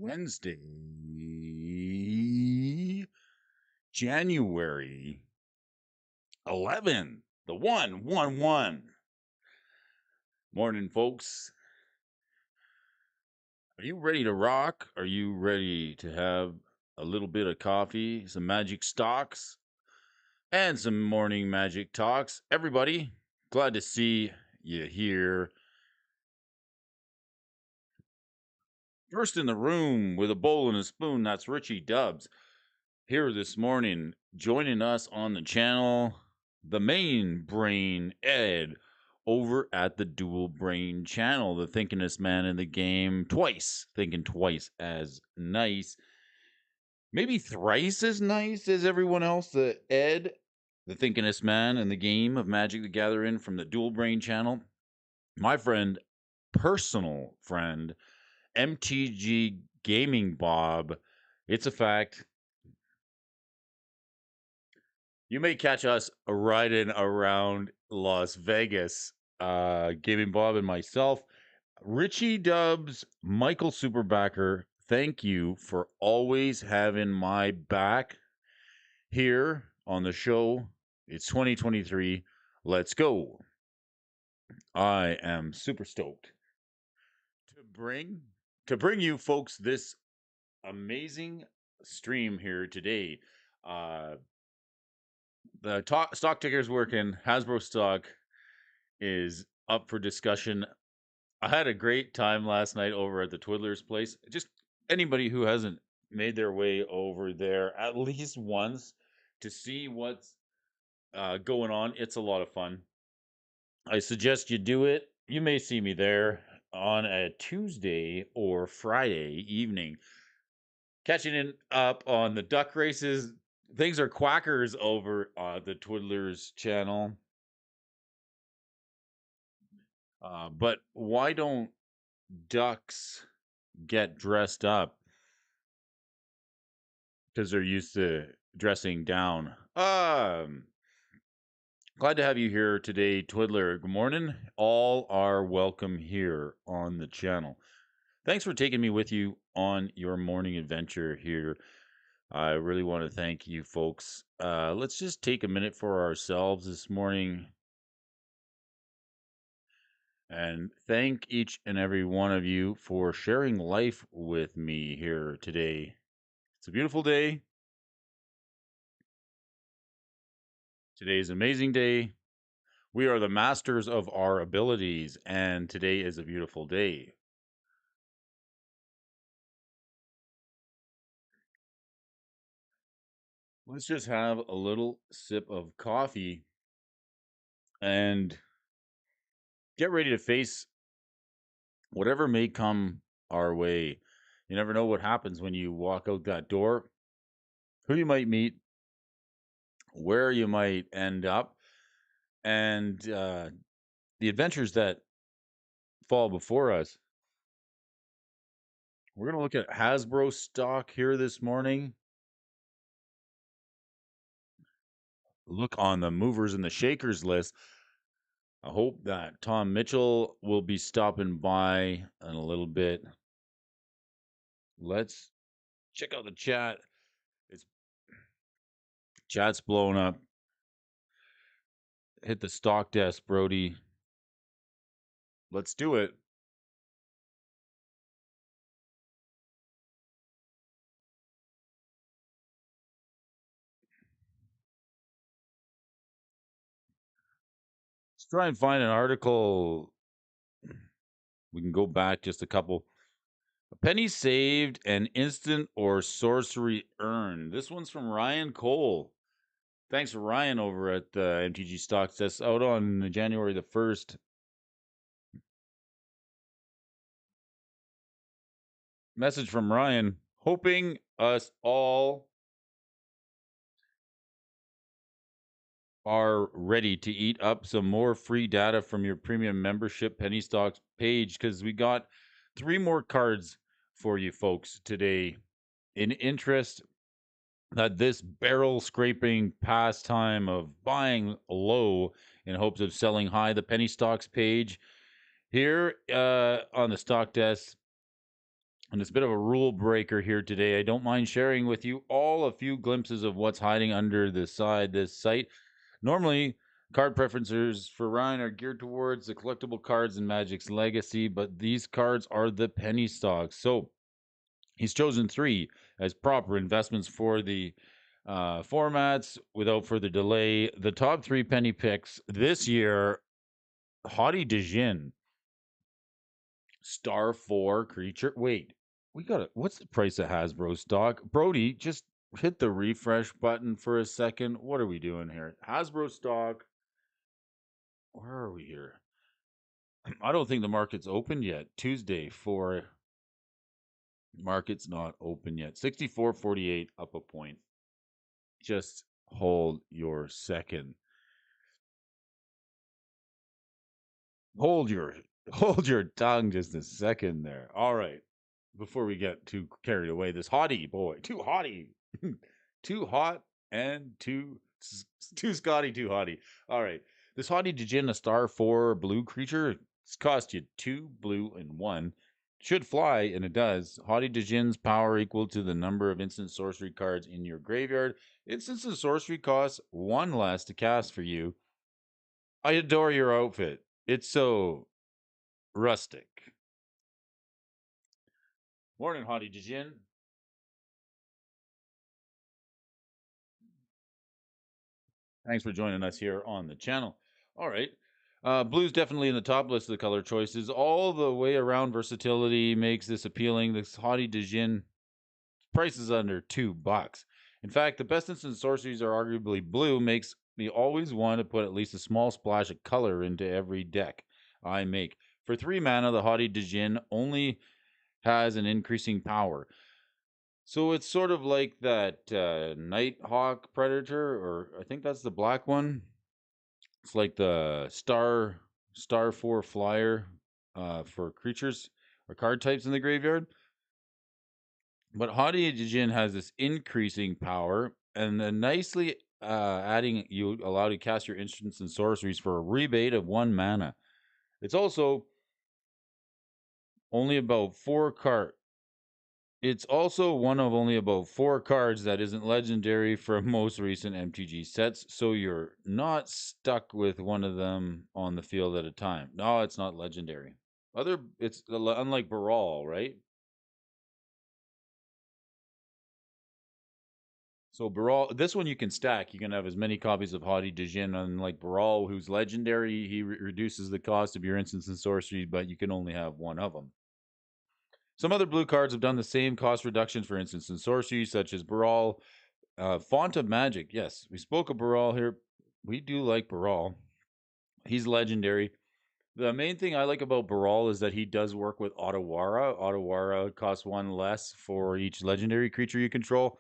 Wednesday, January 11, the 111. Morning, folks. Are you ready to rock? Are you ready to have a little bit of coffee, some magic stocks, and some morning magic talks? Everybody, glad to see you here. First in the room with a bowl and a spoon, that's Richie Dubs. Here this morning, joining us on the channel, the main brain, Ed, over at the Dual Brain channel, the thinkingest man in the game, thinking twice as nice, maybe thrice as nice as everyone else. The Ed, the thinkingest man in the game of Magic the Gathering from the Dual Brain channel, my friend, personal friend, MTG Gaming Bob. It's a fact. You may catch us riding around Las Vegas, Gaming Bob and myself. Richie Dubs, Michael Superbacker, thank you for always having my back here on the show. It's 2023. Let's go. I am super stoked to bring you folks this amazing stream here today. The stock ticker's working. Hasbro stock is up for discussion. I had a great time last night over at the Twiddler's place. Just anybody who hasn't made their way over there at least once to see what's going on, it's a lot of fun. I suggest you do it. You may see me there on a Tuesday or Friday evening. Catching it up on the duck races. Things are quackers over the Twiddler's channel. But why don't ducks get dressed up? Because they're used to dressing down. Glad to have you here today, Twiddler. Good morning. All are welcome here on the channel. Thanks for taking me with you on your morning adventure here. I really want to thank you folks. Let's just take a minute for ourselves this morning and thank each and every one of you for sharing life with me here today. It's a beautiful day. Today is an amazing day. We are the masters of our abilities, and today is a beautiful day. Let's just have a little sip of coffee and get ready to face whatever may come our way. You never know what happens when you walk out that door, who you might meet, where you might end up, and the adventures that fall before us. We're going to look at Hasbro stock here this morning. Look on the movers and the shakers list. I hope that Tom Mitchell will be stopping by in a little bit. Let's check out the chat. Chat's blowing up. Hit the stock desk, Brody. Let's do it. Let's try and find an article. We can go back just a couple. A penny saved, an instant or sorcery earned. This one's from Ryan Cole. Thanks, Ryan, over at the MTG Stocks. That's out on January the 1st. Message from Ryan, hoping us all are ready to eat up some more free data from your premium membership penny stocks page, because we got 3 more cards for you folks today in interest that this barrel scraping pastime of buying low in hopes of selling high. The penny stocks page here on the stock desk And it's a bit of a rule breaker here today. I don't mind sharing with you all a few glimpses of what's hiding under this site. Normally, card preferences for Ryan are geared towards the collectible cards in Magic's legacy, but these cards are the penny stocks. So he's chosen 3 as proper investments for the formats. Without further delay, the top 3 penny picks this year: Haughty Djinn, Star 4 creature. Wait, we got it. What's the price of Hasbro stock? Brody, just hit the refresh button for a second. What are we doing here? Hasbro stock. Where are we here? I don't think the market's opened yet. Tuesday for market's not open yet. 64.48 up a point. Just hold your second. Hold your hold your tongue just a second there. All right. Before we get too carried away, this haughty boy, too haughty, too hot, and too Scotty, too haughty. All right. This haughty Djinn, a star 4 blue creature. It's cost you 2 blue and 1. Should fly, and it does. Haughty Djinn's power equal to the number of instant sorcery cards in your graveyard. Instants and sorcery costs 1 less to cast for you. I adore your outfit. It's so rustic. Morning, Haughty Djinn. Thanks for joining us here on the channel. All right. Blue's definitely in the top list of the color choices. All the way around versatility makes this appealing. This Haughty Djinn price is under $2. In fact, the best instant sorceries are arguably blue, makes me always want to put at least a small splash of color into every deck I make. For 3 mana, the Haughty Djinn only has an increasing power. So it's sort of like that Nighthawk Predator, or I think that's the black one. It's like the star 4 flyer for creatures or card types in the graveyard. But Haughty Djinn has this increasing power, and then nicely adding you allow to cast your instants and sorceries for a rebate of 1 mana. It's also only about 4 card. It's also one of only about 4 cards that isn't legendary from most recent MTG sets, so you're not stuck with one of them on the field at a time. No, it's not legendary. It's unlike Baral, right? So Baral, this one you can stack. You can have as many copies of Haughty Djinn. Unlike Baral, who's legendary, he reduces the cost of your instants and sorceries, but you can only have one of them. Some other blue cards have done the same cost reductions for instants and sorceries, such as Baral. Font of Magic. Yes, we spoke of Baral here. We do like Baral. He's legendary. The main thing I like about Baral is that he does work with Otawara. Otawara costs 1 less for each legendary creature you control.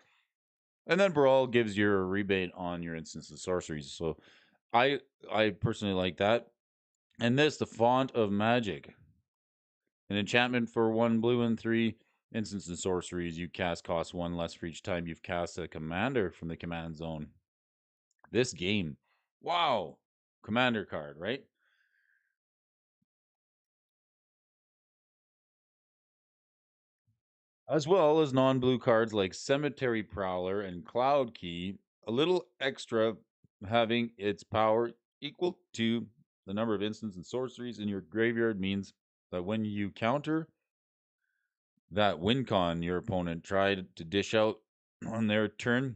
And then Baral gives you a rebate on your instants and sorceries. So I personally like that. And this, the Font of Magic. An enchantment for 1 blue and 3 instants and sorceries you cast costs 1 less for each time you've cast a commander from the command zone. This game, wow, commander card, right? As well as non-blue cards like Cemetery Prowler and Cloud Key. A little extra having its power equal to the number of instants and sorceries in your graveyard means that when you counter that win con your opponent tried to dish out on their turn,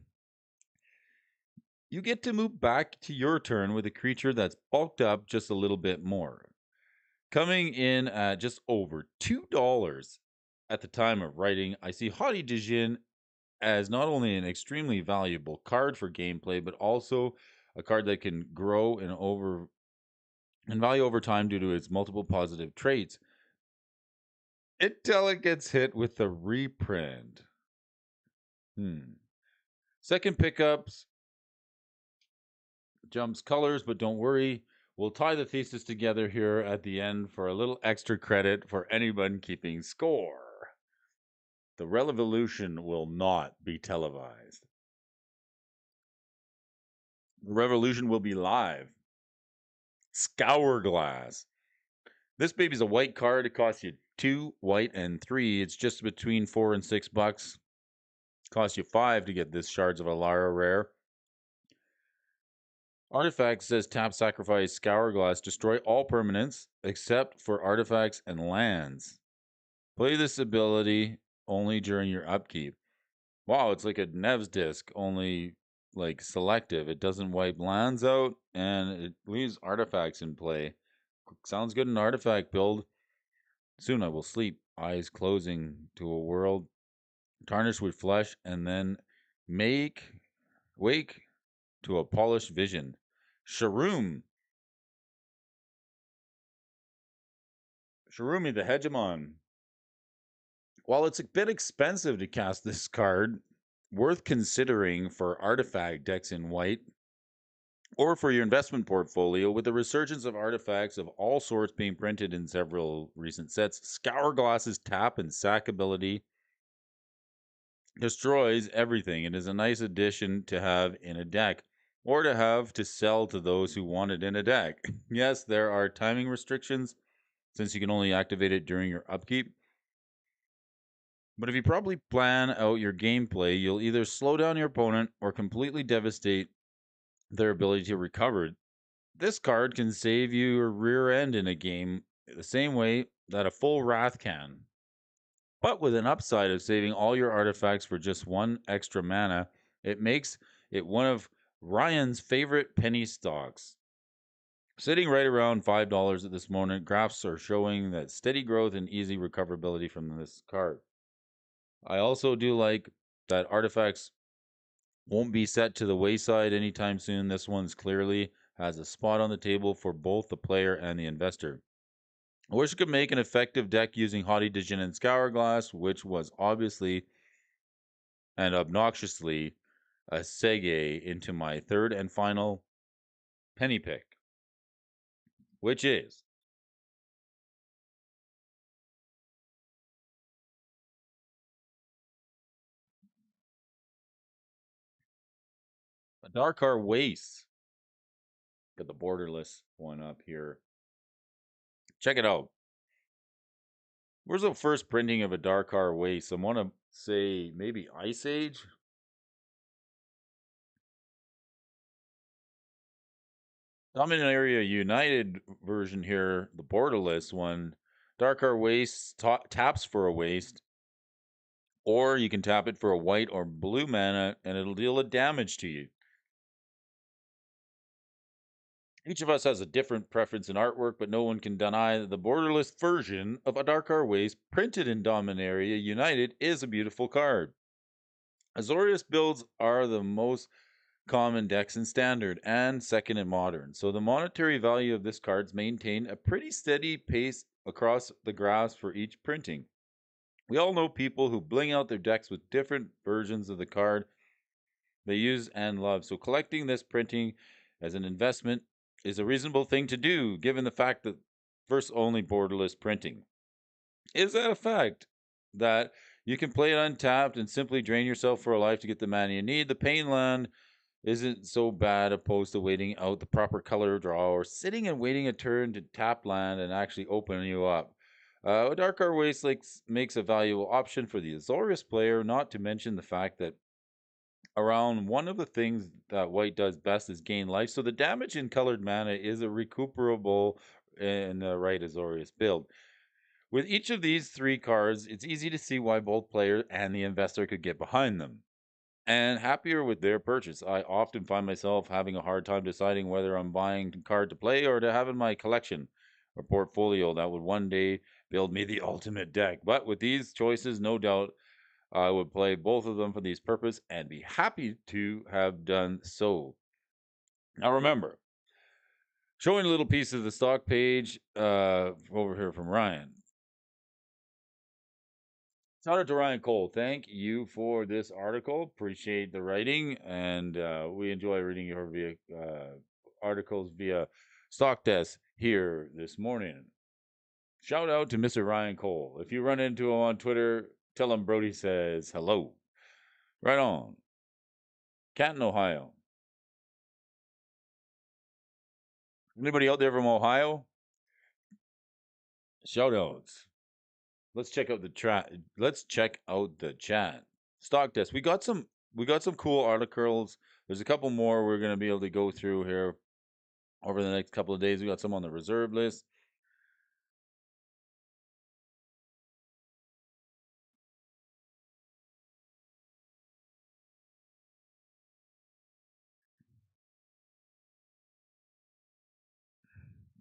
you get to move back to your turn with a creature that's bulked up just a little bit more. Coming in at just over $2 at the time of writing, I see Haughty Djinn as not only an extremely valuable card for gameplay, but also a card that can grow in value over time due to its multiple positive traits. Until it gets hit with the reprint. Second pickups jumps colors, but don't worry. We'll tie the thesis together here at the end for a little extra credit for anyone keeping score. The revolution will not be televised. The revolution will be live. Scour glass. This baby's a white card. It costs you 2 white and 3. It's just between $4 and $6. Costs you 5 to get this Shards of Alara rare. Artifact says tap, sacrifice, scour glass, destroy all permanents except for artifacts and lands. Play this ability only during your upkeep. Wow, it's like a Nev's disc, only like selective. It doesn't wipe lands out and it leaves artifacts in play. Sounds good in artifact build. Soon I will sleep, eyes closing to a world tarnished with flesh, and then wake to a polished vision. Shroom. Sharumi the Hegemon. While it's a bit expensive to cast this card, worth considering for artifact decks in white, or for your investment portfolio, with the resurgence of artifacts of all sorts being printed in several recent sets. Scour Glass's tap and sack ability destroys everything. It is a nice addition to have in a deck, or to have to sell to those who want it in a deck. Yes, there are timing restrictions, since you can only activate it during your upkeep. But if you properly plan out your gameplay, you'll either slow down your opponent or completely devastate their ability to recover. This card can save you a rear end in a game the same way that a full Wrath can, but with an upside of saving all your artifacts for just 1 extra mana. It makes it one of Ryan's favorite penny stocks. Sitting right around $5 at this moment, graphs are showing that steady growth and easy recoverability from this card. I also do like that artifacts won't be set to the wayside anytime soon. This one's clearly has a spot on the table for both the player and the investor. I wish I could make an effective deck using Haughty Djinn and Scour Glass, which was obviously and obnoxiously a segue into my third and final penny pick, which is a Darkar Waste. Got the borderless one up here. Check it out. Where's the first printing of a Darkar Waste? I want to say maybe Ice Age. Dominaria United version here, the borderless one. Darkar Waste taps for a waste, or you can tap it for a white or blue mana, and it'll deal a damage to you. Each of us has a different preference in artwork, but no one can deny that the borderless version of a Darkar Waste printed in Dominaria United is a beautiful card. Azorius builds are the most common decks in standard and second in modern, so the monetary value of this card's maintained a pretty steady pace across the graphs for each printing. We all know people who bling out their decks with different versions of the card they use and love, so collecting this printing as an investment is a reasonable thing to do, given the fact that first only borderless printing. Is that a fact that you can play it untapped and simply drain yourself for a life to get the mana you need? The Pain Land isn't so bad opposed to waiting out the proper color draw or sitting and waiting a turn to tap land and actually open you up. Darkar Wastelake makes a valuable option for the Azorius player, not to mention the fact that around one of the things that white does best is gain life, so the damage in colored mana is a recuperable in the right Azorius build. With each of these 3 cards, it's easy to see why both player and the investor could get behind them and happier with their purchase. I often find myself having a hard time deciding whether I'm buying a card to play or to have in my collection or portfolio that would one day build me the ultimate deck. But with these choices, no doubt I would play both of them for these purpose and be happy to have done so. Now remember, showing a little piece of the stock page over here from Ryan. Shout out to Ryan Cole. Thank you for this article. Appreciate the writing, and we enjoy reading your articles via Stock Desk here this morning. Shout out to Mr. Ryan Cole. If you run into him on Twitter, tell him Brody says hello. Right on. Canton, Ohio. Anybody out there from Ohio? Shout outs. Let's check out the chat. Let's check out the chat. Stock test. We got some cool articles. There's a couple more we're gonna be able to go through here over the next couple of days. We got some on the reserve list.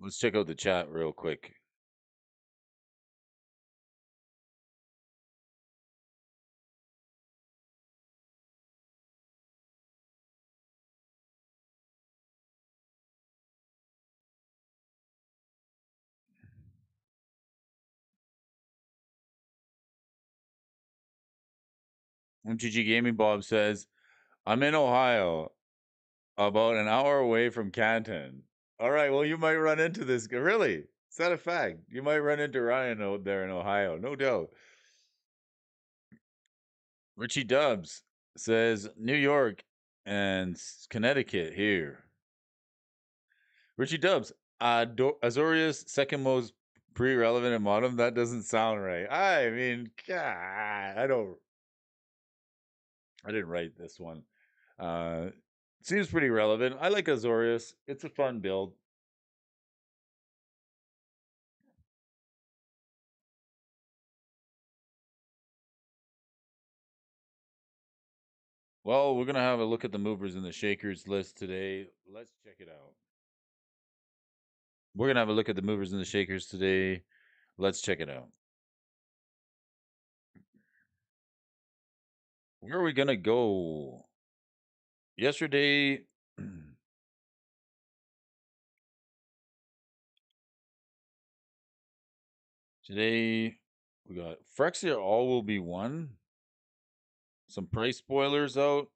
Let's check out the chat real quick. MTG Gaming Bob says, I'm in Ohio, about an hour away from Canton. All right, well, you might run into this. Really? Is that a fact? You might run into Ryan out there in Ohio, no doubt. Richie Dubs says, New York and Connecticut here. Richie Dubs, Azorius second most pre-relevant in modern. That doesn't sound right. I mean, God, I didn't write this one. Seems pretty relevant. I like Azorius. It's a fun build. Well, we're gonna have a look at the movers and the shakers list today. Let's check it out. We're gonna have a look at the movers and the shakers today. Let's check it out. Where are we gonna go? Yesterday, today we got Phyrexia all will be one. Some price spoilers out.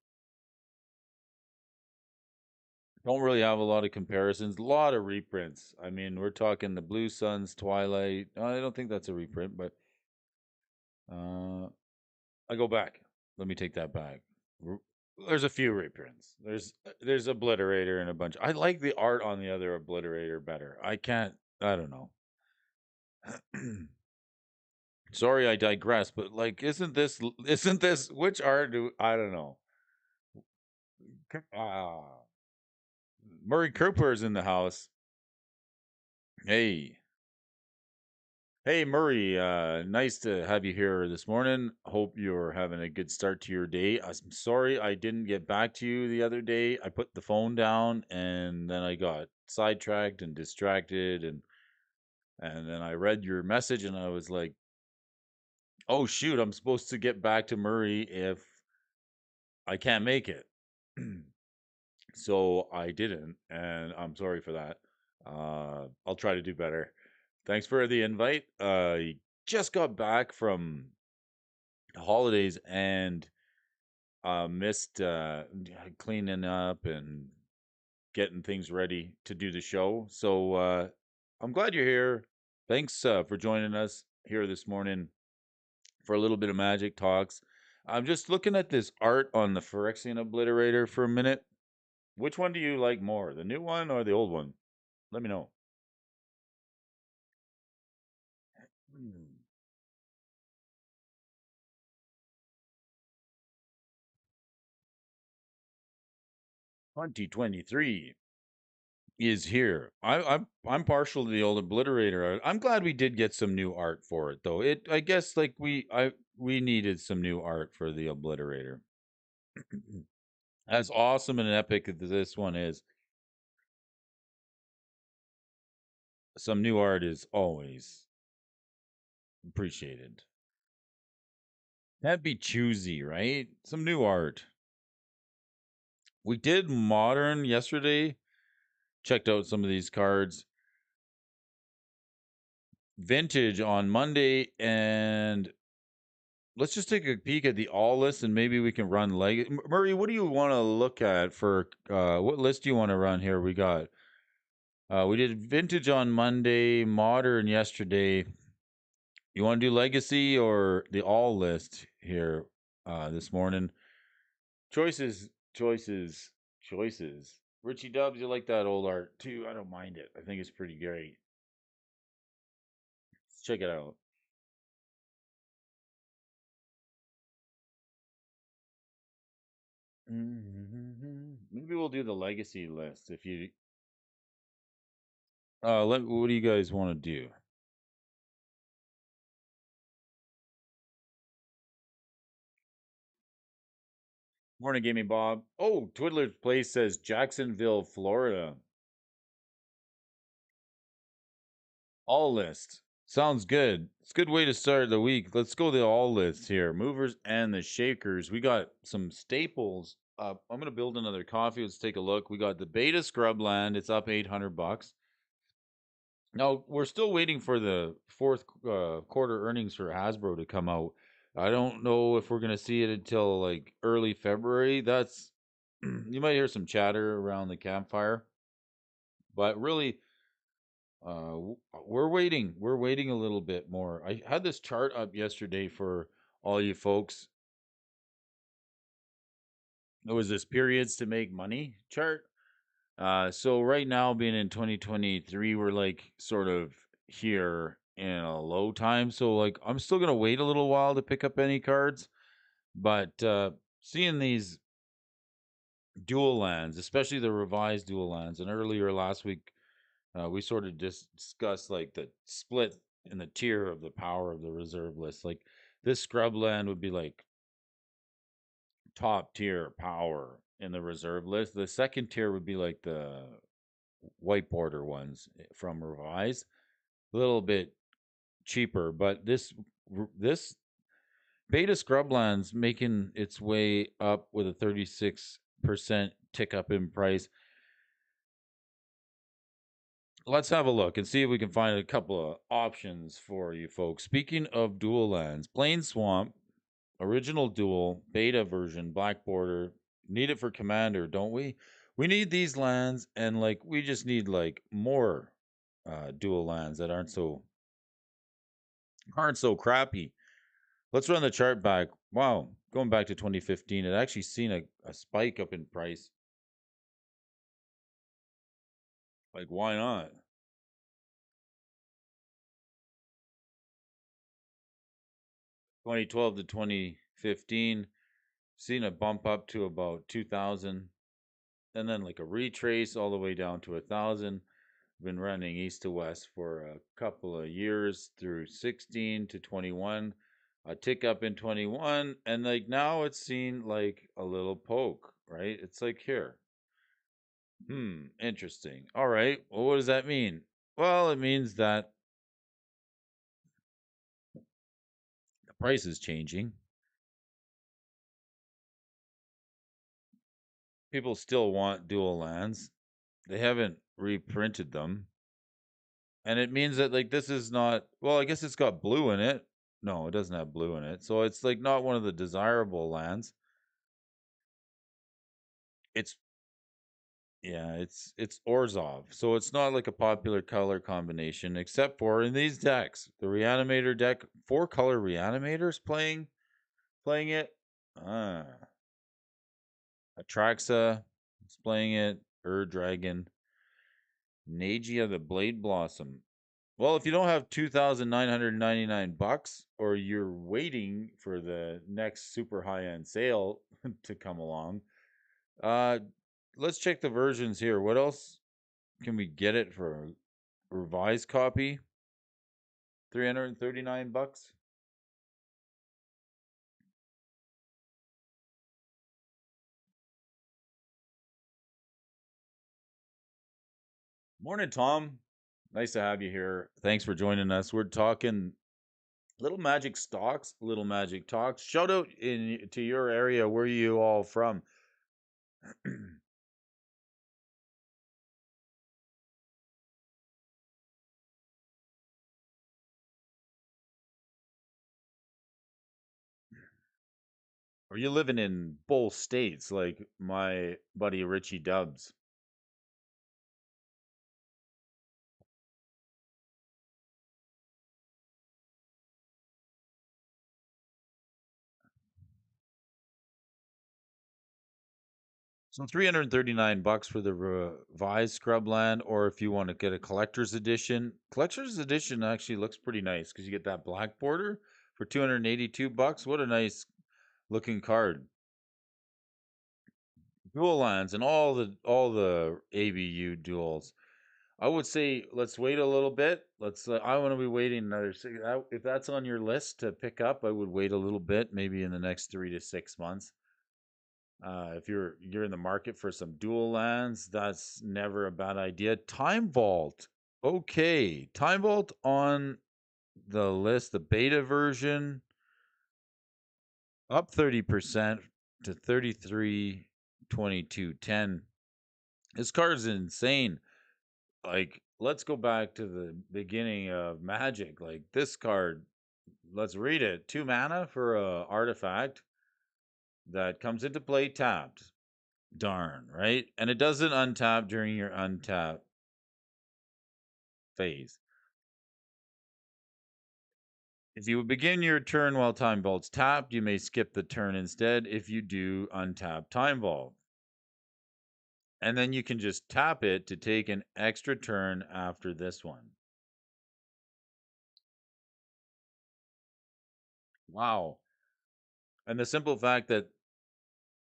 Don't really have a lot of comparisons. A lot of reprints. I mean, we're talking the Blue Suns, Twilight. I don't think that's a reprint, but I go back. Let me take that back. There's a few reprints. There's Obliterator and a bunch. I like the art on the other Obliterator better. I can't. I don't know. Sorry, I digress. But like, isn't this which art do I don't know? Murray Cooper is in the house. Hey. Hey Murray, nice to have you here this morning. Hope you're having a good start to your day. I'm sorry I didn't get back to you the other day. I put the phone down and then I got sidetracked and distracted and then I read your message and I was like, "Oh shoot, I'm supposed to get back to Murray if I can't make it." So I didn't and I'm sorry for that. I'll try to do better. Thanks for the invite. I just got back from holidays and missed cleaning up and getting things ready to do the show. So I'm glad you're here. Thanks for joining us here this morning for a little bit of Magic Talks. I'm just looking at this art on the Phyrexian Obliterator for a minute. Which one do you like more, the new one or the old one? Let me know. 2023 is here. I'm partial to the old Obliterator art. I'm glad we did get some new art for it though. I guess like we needed some new art for the Obliterator. As awesome and epic as this one is, some new art is always appreciated. That'd be choosy, right? Some new art. We did modern yesterday. Checked out some of these cards. Vintage on Monday, and let's just take a peek at the all list and maybe we can run Murray, what do you want to look at for what list do you want to run here? We did vintage on Monday, modern yesterday. You want to do legacy or the all list here this morning? Choices, choices, choices. Richie Dubs, you like that old art too? I don't mind it. I think it's pretty great. check it out. Maybe we'll do the legacy list if you. What do you guys want to do? Morning, Gaming Bob. Oh, Twiddler's Place says Jacksonville, Florida. All list. Sounds good. It's a good way to start the week. Let's go to the all list here. Movers and the shakers. We got some staples up. I'm gonna build another coffee. Let's take a look. We got the Beta Scrubland. It's up $800. Now we're still waiting for the fourth quarter earnings for Hasbro to come out. I don't know if we're gonna see it until like early February. That's you might hear some chatter around the campfire, but really, we're waiting. We're waiting a little bit more. I had this chart up yesterday for all you folks. It was this periods to make money chart. So right now, being in 2023, we're like sort of here in a low time. So like, I'm still gonna wait a little while to pick up any cards, but seeing these dual lands, especially the revised dual lands, and earlier last week we sort of discussed like the split in the tier of the power of the reserve list. Like this scrub land would be like top tier power in the reserve list. The second tier would be like the white border ones from revised, a little bit cheaper. But this beta scrublands making its way up with a 36% tick up in price. Let's have a look and see if we can find a couple of options for you folks. Speaking of dual lands, Plain Swamp, original dual, beta version, black border. Need it for commander, don't we? We need these lands, and like we just need like more dual lands that aren't so crappy. Let's run the chart back. Wow, going back to 2015, it actually seen a spike up in price. Like, why not? 2012 to 2015, seen a bump up to about 2,000, and then like a retrace all the way down to 1,000. Been running east to west for a couple of years through 16 to 21. A tick up in 21, and like now it's seen like a little poke, right? It's like here. Interesting. All right. Well, what does that mean? Well, it means that the price is changing. People still want dual lands. They haven't reprinted them. And it means that like this is not, well, I guess it's got blue in it. No, it doesn't have blue in it. So it's like not one of the desirable lands. It's Yeah, it's Orzhov. So it's not like a popular color combination except for in these decks. The Reanimator deck, four color Reanimators playing it. Ah, Atraxa is playing it. Dragon. Nagia the Blade Blossom. Well, if you don't have $2,999 or you're waiting for the next super high-end sale to come along, uh let's check the versions here. What else can we get it for? A revised copy? $339. Morning, Tom. Nice to have you here. Thanks for joining us. We're talking Little Magic Stocks, Little Magic Talks. Shout out to your area. Where are you all from? Are you living in both states like my buddy Richie Dubs? So $339 for the revised Scrubland, or if you want to get a collector's edition. Collector's edition actually looks pretty nice because you get that black border for $282. What a nice looking card. Dual lands and all the ABU duels. I would say let's wait a little bit. Let's. I want to be waiting another. If that's on your list to pick up, I would wait a little bit, maybe in the next 3 to 6 months. If you're in the market for some dual lands, that's never a bad idea. Time Vault. Okay, Time Vault on the list, the beta version, up 30% to 33.22.10. This card is insane. Like, let's go back to the beginning of Magic. Like this card, let's read it. 2 mana for a artifact that comes into play tapped. Darn, right? And it doesn't untap during your untap phase. If you begin your turn while Time Vault's tapped, you may skip the turn instead if you do untap Time Vault. And then you can just tap it to take an extra turn after this one. Wow. And the simple fact that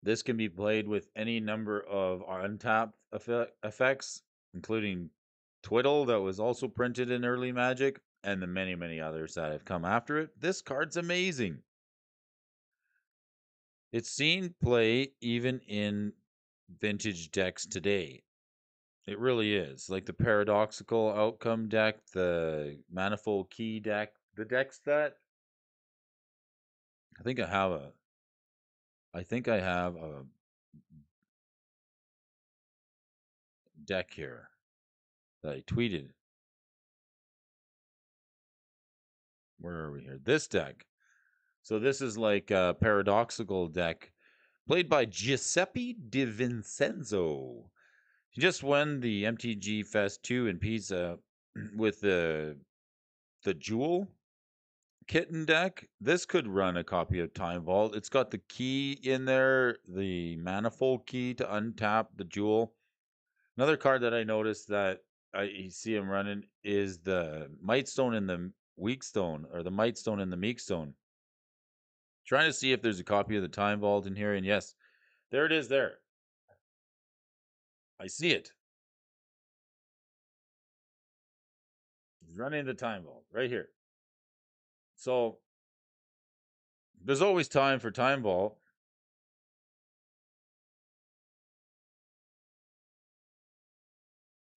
this can be played with any number of untapped effects, including Twiddle, that was also printed in early Magic, and the many, many others that have come after it. This card's amazing. It's seen play even in vintage decks today. It really is. Like the Paradoxical Outcome deck, the Manifold Key deck, the decks that I think I have a deck here that I tweeted. Where are we here? This deck. So this is like a Paradoxical deck played by Giuseppe Di Vincenzo. He just won the MTG Fest 2 in Pisa with the Jewel Kitten deck. This could run a copy of Time Vault. It's got the key in there, the Manifold Key to untap the Jewel. Another card that I noticed that I see him running is the Mightstone and the Weakstone, or the Mightstone and the Meekstone. Trying to see if there's a copy of the Time Vault in here, and yes, there it is there. I see it. He's running the Time Vault right here. So there's always time for Time Vault.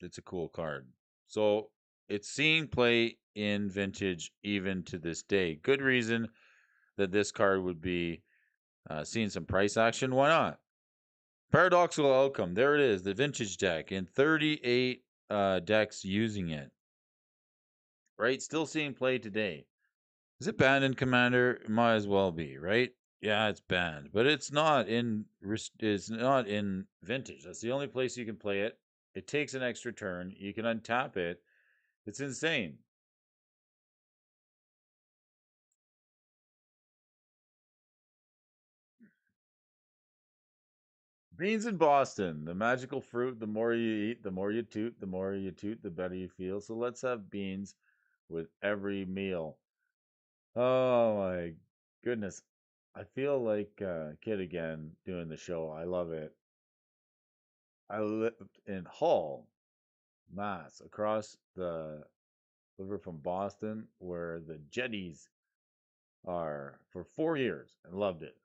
It's a cool card. So it's seeing play in vintage even to this day. Good reason that this card would be seeing some price action. Why not? Paradoxical Outcome. There it is, the vintage deck, in 38 decks using it. Right? Still seeing play today. Is it banned in Commander? It might as well be, right? Yeah, it's banned, but it's not in vintage. That's the only place you can play it. It takes an extra turn. You can untap it. It's insane. Beans in Boston, the magical fruit. The more you eat, the more you toot. The more you toot, the better you feel. So let's have beans with every meal. Oh my goodness. I feel like a kid again doing the show. I love it. I lived in Hull, Mass, across the river from Boston, where the jetties are, for 4 years, and loved it.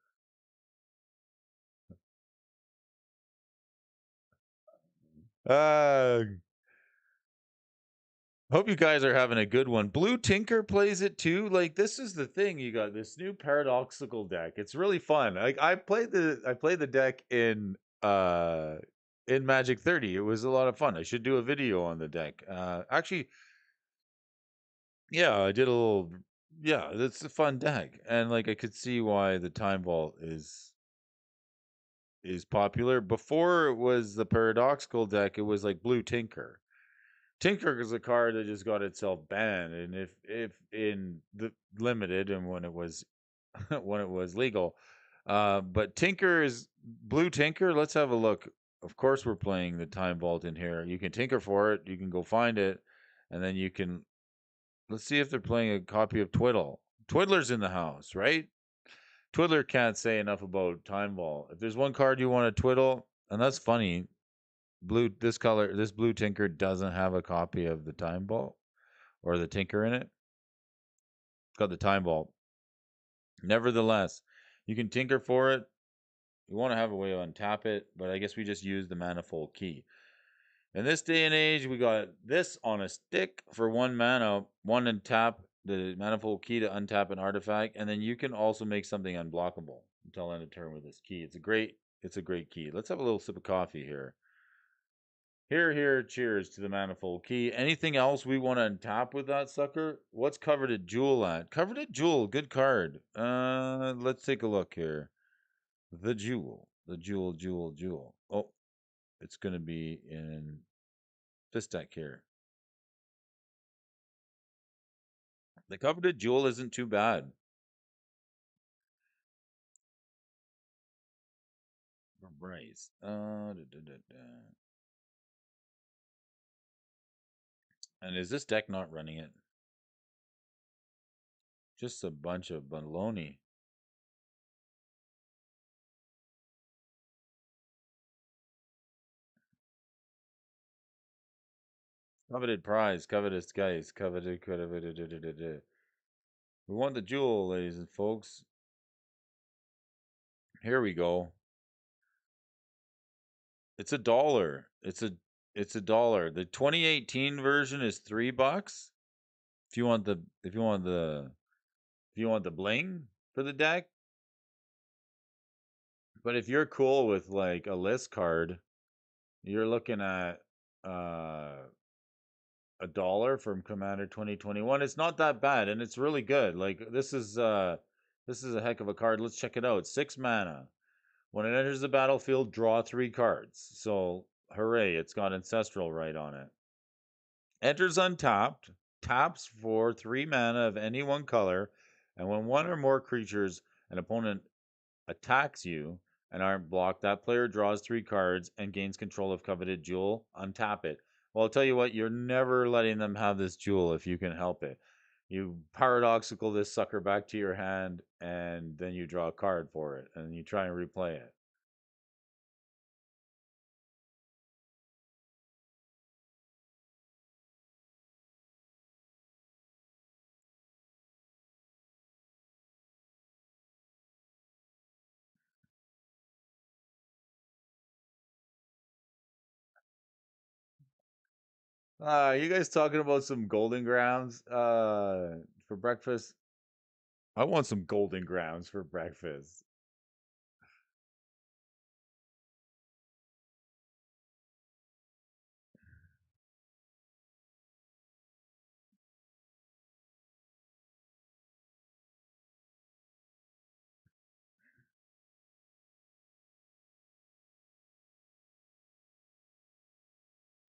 Uh, Hope you guys are having a good one. Blue Tinker plays it too. Like, this is the thing. You got this new paradoxical deck. It's really fun. Like, I played the deck in Magic 30. It was a lot of fun. I should do a video on the deck. Actually, yeah, I did a little. Yeah, it's a fun deck, and like I could see why the Time Vault is popular. Before it was the paradoxical deck, it was like Blue Tinker. Tinker is a card that just got itself banned, and if in the limited and when it was when it was legal, But Tinker is Blue Tinker. Let's have a look. Of course, we're playing the Time Vault in here. You can tinker for it. You can go find it, and then you can. Let's see if they're playing a copy of Twiddle. Twiddler's in the house, right? Twiddler can't say enough about Time Vault. If there's one card you want to twiddle, and that's funny, this blue Tinker doesn't have a copy of the Time Vault or the Tinker in it. It's got the Time Vault. Nevertheless, you can tinker for it. You want to have a way to untap it, but I guess we just use the manifold key. In this day and age, we got this on a stick for 1 mana, one and tap the manifold key to untap an artifact, and then you can also make something unblockable until end of turn with this key. It's a great key. Let's have a little sip of coffee here. Here, cheers to the manifold key. Anything else we want to untap with that sucker? What's Coveted Jewel at? Coveted Jewel, good card. Let's take a look here. The Jewel. The Jewel. Oh, it's going to be in this deck here. The Coveted Jewel isn't too bad. For Bryce. And is this deck not running it? Just a bunch of baloney. Coveted prize, coveted skies, coveted. We want the jewel, ladies and folks. Here we go. It's $1. It's $1. The 2018 version is $3. If you want the bling for the deck. But if you're cool with like a list card, you're looking at $1 from Commander 2021. It's not that bad, and it's really good. Like this is a heck of a card. Let's check it out. 6 mana. When it enters the battlefield, draw 3 cards. So hooray! It's got Ancestral right on it. Enters untapped, taps for 3 mana of any one color, and when one or more creatures an opponent attacks you and aren't blocked, that player draws 3 cards and gains control of Coveted Jewel. Untap it. Well, I'll tell you what, you're never letting them have this jewel if you can help it. You paradoxical this sucker back to your hand, and then you draw a card for it, and you try and replay it. You guys talking about some golden grounds for breakfast? I want some golden grounds for breakfast.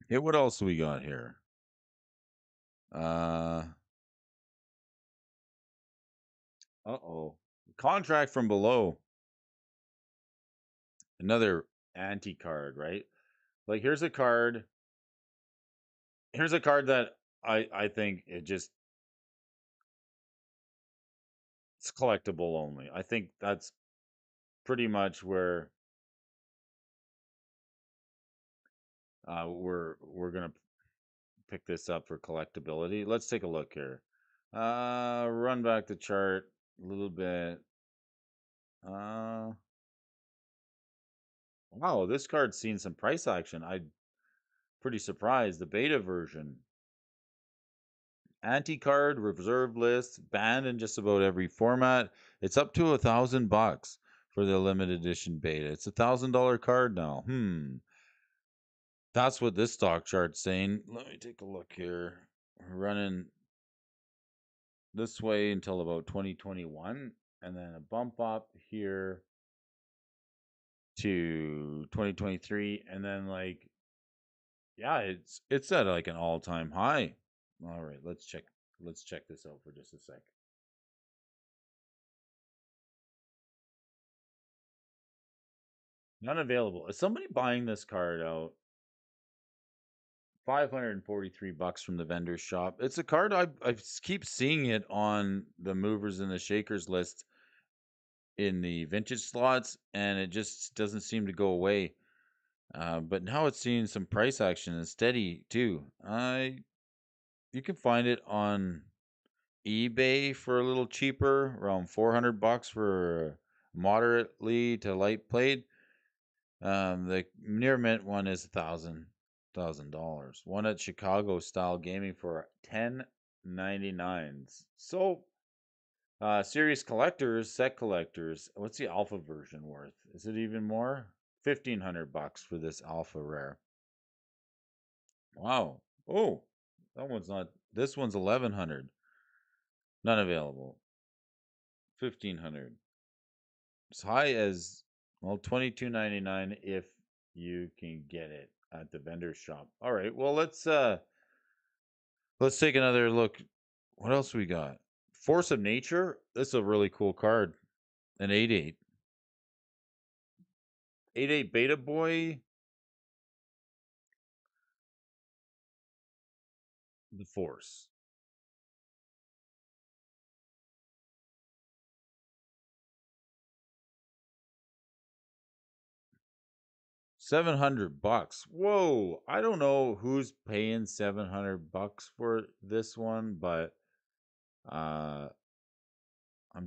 Hey, what else we got here? Uh oh. Contract from below. Another anti card, right? Like here's a card. Here's a card that I think it's collectible only. I think that's pretty much where we're gonna pick this up for collectability. Let's take a look here. Run back the chart a little bit. Uh, wow, this card's seen some price action. I'm pretty surprised. The beta version, anti-card, reserve list, banned in just about every format. It's up to $1,000 for the limited edition beta. It's $1,000 card now. That's what this stock chart's saying. Let me take a look here. We're running this way until about 2021, and then a bump up here to 2023, and then like yeah, it's at like an all-time high. All right, let's check this out for just a sec. None available. Is somebody buying this card out? $543 from the vendor's shop. It's a card I keep seeing it on the movers and the shakers list in the vintage slots, and it just doesn't seem to go away. But now it's seeing some price action and steady too. You can find it on eBay for a little cheaper, around $400 for a moderately to light plate. The near mint one is $1,000. One at Chicago Style Gaming for $10.99. So, serious collectors, set collectors. What's the alpha version worth? Is it even more? $1,500 for this alpha rare. Wow. Oh, that one's not. This one's 1,100. None available. 1,500. As high as, well, $22.99 if you can get it at the vendor shop. All right. Well, let's take another look. What else we got? Force of Nature. This is a really cool card. An 8/8. 8/8 Beta Boy. The Force. $700. Whoa. I don't know who's paying $700 for this one, but I'm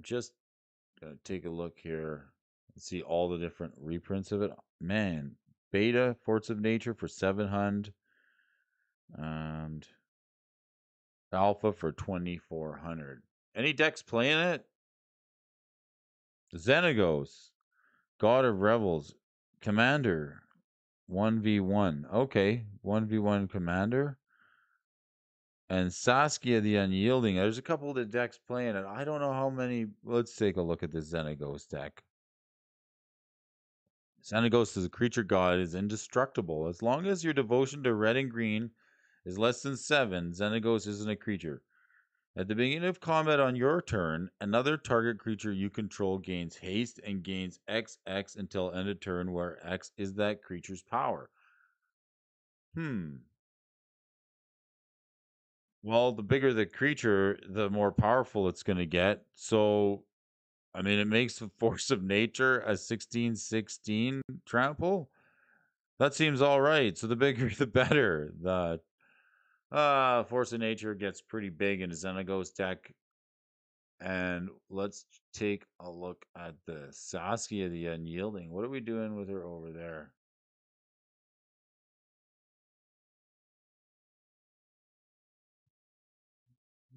just gonna take a look here and see all the different reprints of it. Man, Beta Force of Nature for 700 and Alpha for 2,400. Any decks playing it? Xenagos, God of Revels, Commander, 1v1. Okay, 1v1 Commander. And Saskia the Unyielding. There's a couple of the decks playing it. I don't know how many. Let's take a look at the Xenagos deck. Xenagos is a creature god, is indestructible. As long as your devotion to red and green is less than 7, Xenagos isn't a creature. At the beginning of combat on your turn, another target creature you control gains haste and gains XX until end of turn, where X is that creature's power. Well, the bigger the creature, the more powerful it's going to get. So, I mean, it makes the Force of Nature a 16/16 trample. That seems all right. So the bigger the better. The Force of Nature gets pretty big in a Xenagos deck. And let's take a look at the Saskia the Unyielding. What are we doing with her over there?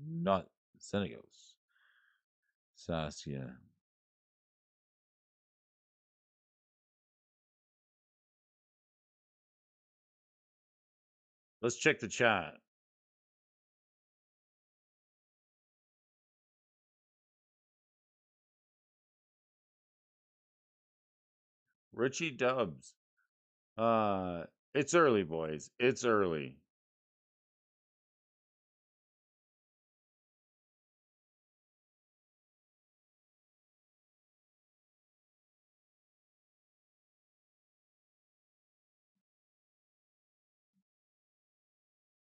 Not Xenagos. Saskia. Let's check the chat. Richie Dubs. It's early, boys. It's early.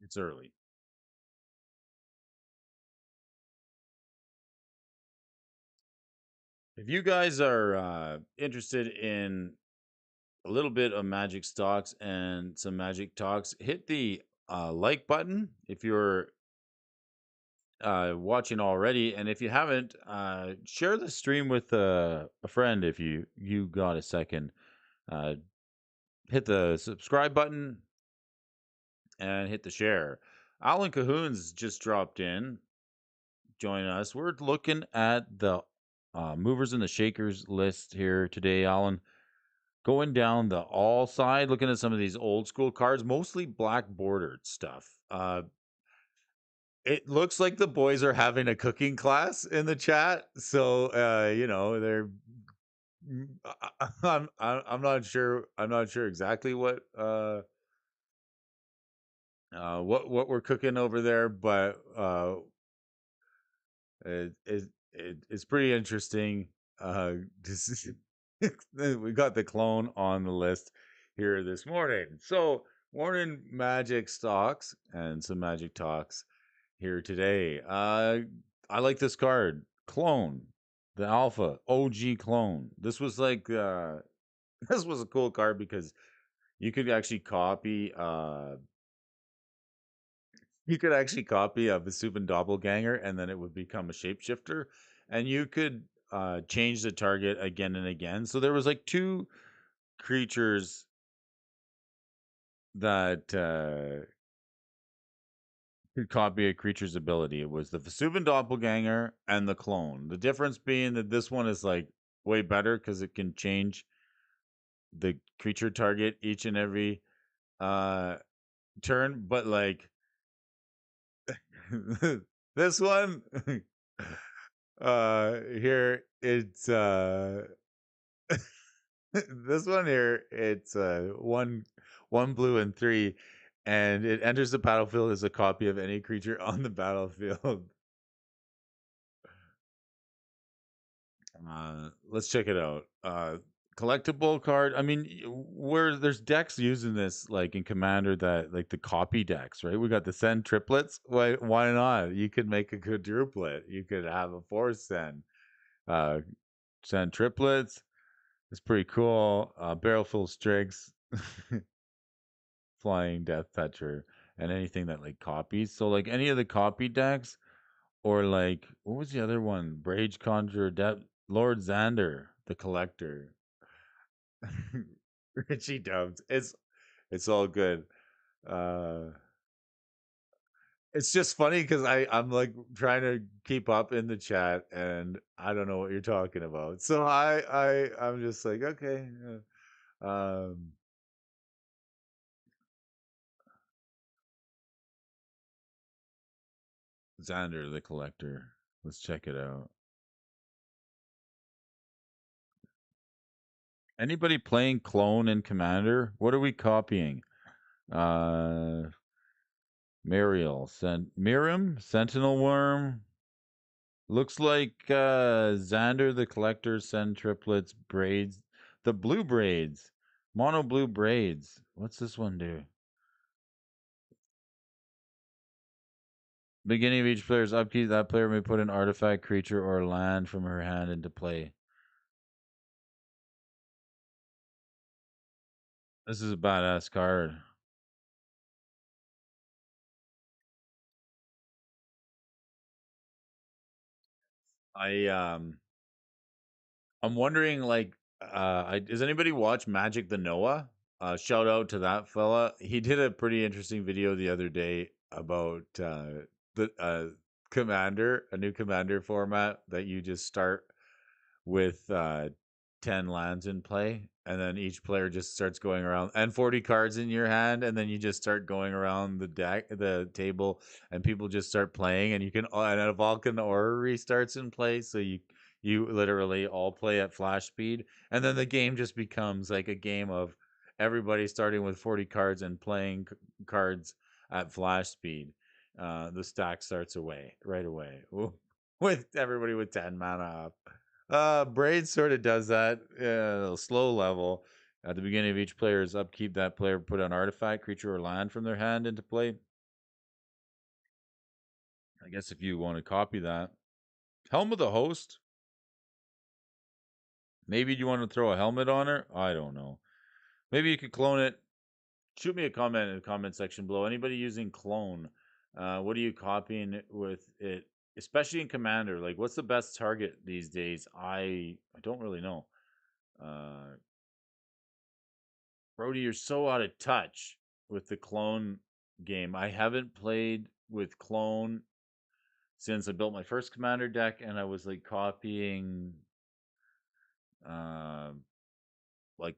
It's early. If you guys are interested in a little bit of Magic stocks and some Magic talks, hit the like button if you're watching already, and if you haven't, share the stream with a friend if you got a second. Uh, hit the subscribe button and hit the share. Alan Cahoon's just dropped in. Join us. We're looking at the movers and the shakers list here today, Alan. Going down the all side, looking at some of these old school cards, mostly black bordered stuff. It looks like the boys are having a cooking class in the chat. So, they're. I'm not sure. I'm not sure exactly what we're cooking over there, but it's pretty interesting. We got the clone on the list here this morning. So, morning Magic stocks and some Magic talks here today. I like this card, Clone, the Alpha OG Clone. This was like this was a cool card because you could actually copy a Vesuvan doppelganger, and then it would become a shapeshifter, and you could change the target again and again. So there was like two creatures that could copy a creature's ability. It was the Vesuvan doppelganger and the clone. The difference being that this one is like way better because it can change the creature target each and every uh turn, but like this one here it's this one here it's one blue and three, and it enters the battlefield as a copy of any creature on the battlefield. Let's check it out. Collectible card. I mean, where there's decks using this, like in Commander, that like the copy decks, right? We got the Send triplets. Why not? You could make a quadruplet. You could have a four uh, Send triplets. It's pretty cool. Barrel full of Strix, Flying Death Toucher, and anything that like copies. So like any of the copy decks, or like what was the other one? Brage Conjurer, Lord Xander, the Collector. Richie Dubs. It's all good. Uh it's just funny because I'm like trying to keep up in the chat and I don't know what you're talking about. So I'm just like, okay. Xander the Collector. Let's check it out. Anybody playing Clone and Commander? What are we copying? Uh Miriam, Sentinel Worm. Looks like Xander the Collector send triplets braids. The blue braids. Mono blue braids. What's this one do? Beginning of each player's upkeep, that player may put an artifact, creature, or land from her hand into play. This is a badass card. I I'm wondering, like, does anybody watch Magic the Noah? Shout out to that fella. He did a pretty interesting video the other day about the Commander, a new Commander format that you just start with 10 lands in play, and then each player just starts going around, and 40 cards in your hand, and then you just start going around the table, and people just start playing, and you can, and a Vulcan Orrery starts in play, so you literally all play at flash speed, and then the game just becomes like a game of everybody starting with 40 cards and playing cards at flash speed. The stack starts away right away with everybody with 10 mana up. Braid sort of does that slow level. At the beginning of each player's upkeep, that player put an artifact, creature, or land from their hand into play. I guess if you want to copy that. Helm of the Host. Maybe you want to throw a helmet on her? I don't know. Maybe you could clone it. Shoot me a comment in the comment section below. Anybody using clone? What are you copying it with it? Especially in Commander. Like, what's the best target these days? I don't really know. Brody, you're so out of touch with the clone game. I haven't played with clone since I built my first Commander deck, and I was like copying, uh, like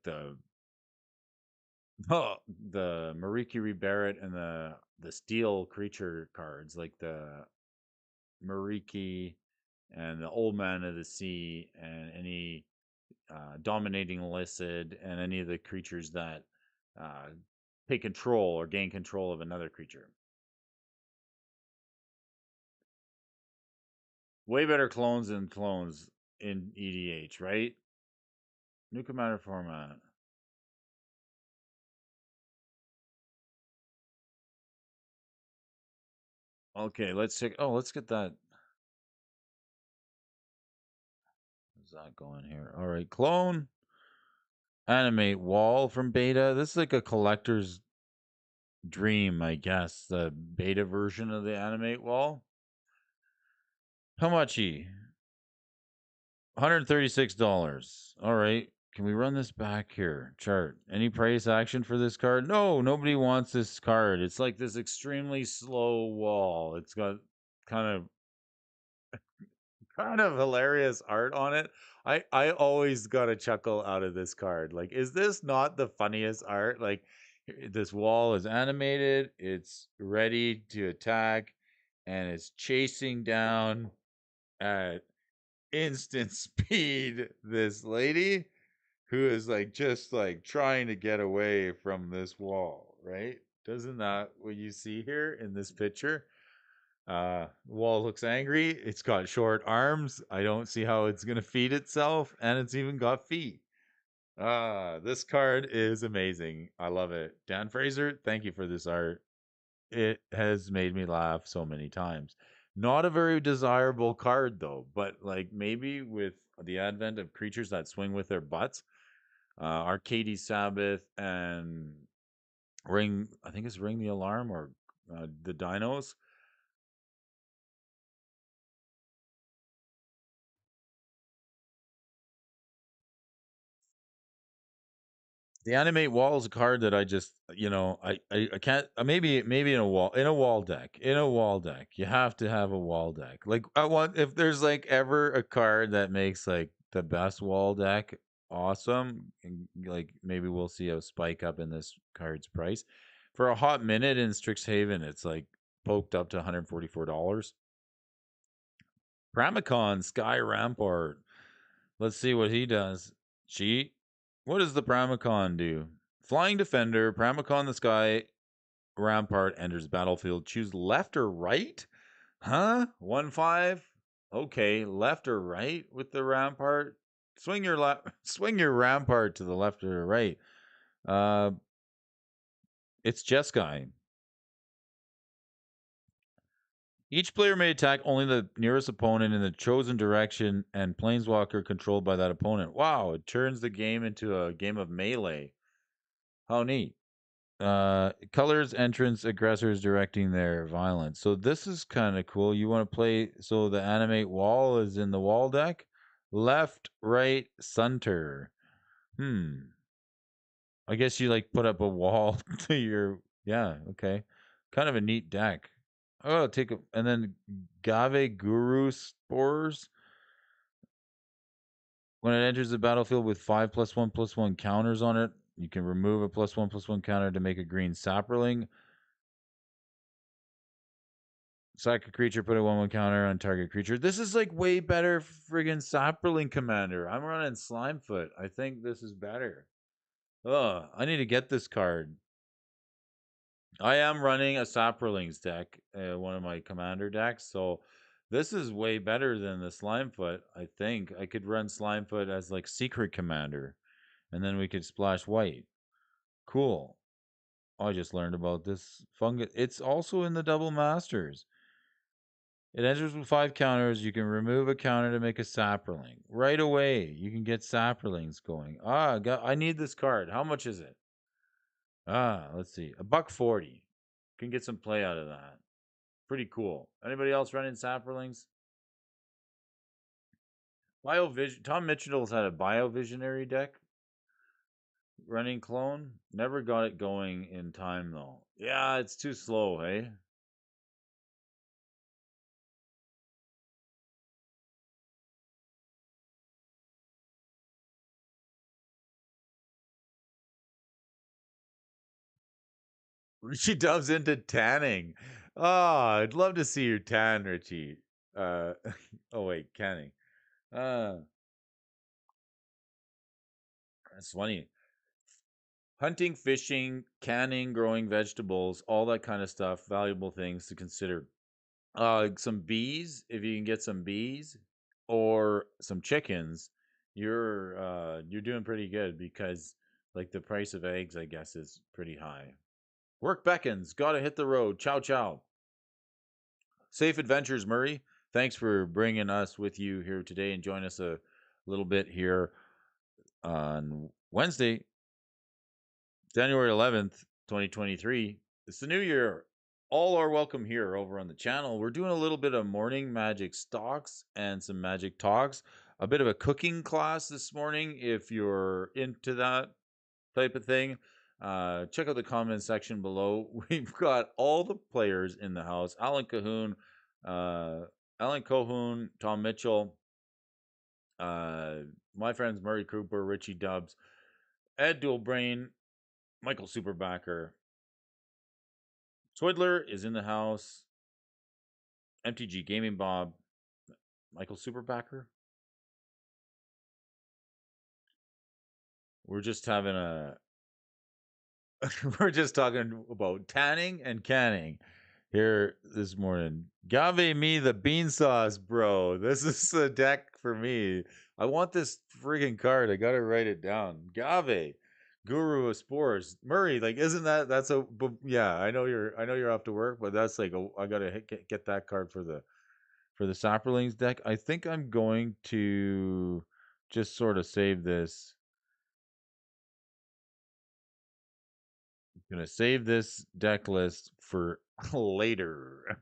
oh, the Mariki Barrett and the steel creature cards, like the Mariki and the Old Man of the Sea, and any dominating Illicid, and any of the creatures that uh, take control or gain control of another creature. Way better clones than clones in EDH, right? New commander format. Okay, let's check. Oh, let's get that. How's that going here? All right, clone, animate wall from beta. This is like a collector's dream, I guess. The beta version of the animate wall. How much? $136. All right. Can we run this back here? Chart. Any price action for this card? No, nobody wants this card. It's like this extremely slow wall. It's got kind of hilarious art on it. I always got a chuckle out of this card. Like, is this not the funniest art? Like, this wall is animated, it's ready to attack, and it's chasing down at instant speed this lady who is like just like trying to get away from this wall, right? Doesn't that what you see here in this picture? Wall looks angry. It's got short arms. I don't see how it's gonna feed itself, and it's even got feet. This card is amazing. I love it. Dan Fraser, thank you for this art. It has made me laugh so many times. Not a very desirable card though, but like maybe with the advent of creatures that swing with their butts, Arcady Sabbath and Ring, I think it's Ring the Alarm or the Dinos. The animate wall is a card that I just, I can't. Maybe in a wall deck, you have to have a wall deck. Like I want if there's like ever a card that makes like the best wall deck awesome, and like maybe we'll see a spike up in this card's price. For a hot minute in Strixhaven, it's like poked up to $144. Pramicon Sky Rampart. Let's see what he does. Cheat. What does the Pramicon do? Flying Defender, Pramicon the Sky, Rampart enters battlefield. Choose left or right? Huh? 1-5? Okay, left or right with the Rampart? Swing your Rampart to the left or right. Uh it's Jeskai. Each player may attack only the nearest opponent in the chosen direction and planeswalker controlled by that opponent. Wow, it turns the game into a game of melee. How neat. Colors, entrance, aggressors directing their violence. So this is kind of cool. You want to play, so the animate wall is in the wall deck. Left, right, center. Hmm. I guess you like put up a wall to your, yeah, okay. Kind of a neat deck. Oh, take a, and then Gave Guru Spores. When it enters the battlefield with 5+1/+1 counters on it, you can remove a +1/+1 counter to make a green Saproling. Sack a creature, put a 1/1 counter on target creature. This is like way better friggin' Saproling Commander. I'm running Slimefoot. I think this is better. Ugh, I need to get this card. I am running a Saprolings deck, one of my commander decks, so this is way better than the Slimefoot. I think I could run Slimefoot as like secret commander, and then we could splash white. Cool. I just learned about this fungus. It's also in the double masters. It enters with 5 counters. You can remove a counter to make a Saproling. Right away, you can get Saprolings going. I need this card. How much is it? Let's see. $140. Can get some play out of that. Pretty cool. Anybody else running Saprolings? Biovision. Tom Mitchell's had a Biovisionary deck running clone. Never got it going in time though. Yeah, it's too slow, hey? Richie Dubs into tanning. Oh, I'd love to see your tan, Richie. Uh, oh wait, canning. Uh, that's funny. Hunting, fishing, canning, growing vegetables, all that kind of stuff. Valuable things to consider. Some bees, if you can get some bees, or some chickens. You're doing pretty good because like the price of eggs, I guess, is pretty high. Work beckons. Gotta hit the road. Ciao, ciao. Safe adventures, Murray. Thanks for bringing us with you here today and join us a little bit here on Wednesday, January 11th, 2023. It's the new year. All are welcome here over on the channel. We're doing a little bit of morning magic stocks and some magic talks, a bit of a cooking class this morning if you're into that type of thing. Check out the comment section below. We've got all the players in the house: uh, Alan Cohoon, Tom Mitchell, uh, my friends Murray Cooper, Richie Dubs, Ed Dualbrain, Michael Superbacker. Twiddler is in the house. MTG Gaming Bob, Michael Superbacker. We're just having a we're just talking about tanning and canning here this morning. Gave me the bean sauce, bro. This is the deck for me. I want this friggin' card. I gotta write it down. Gave, Guru of Spores. Murray, like, isn't that's a yeah? I know you're off to work, but that's like I gotta get that card for the Saprolings deck. I think I'm going to just sort of save this. Gonna save this deck list for later.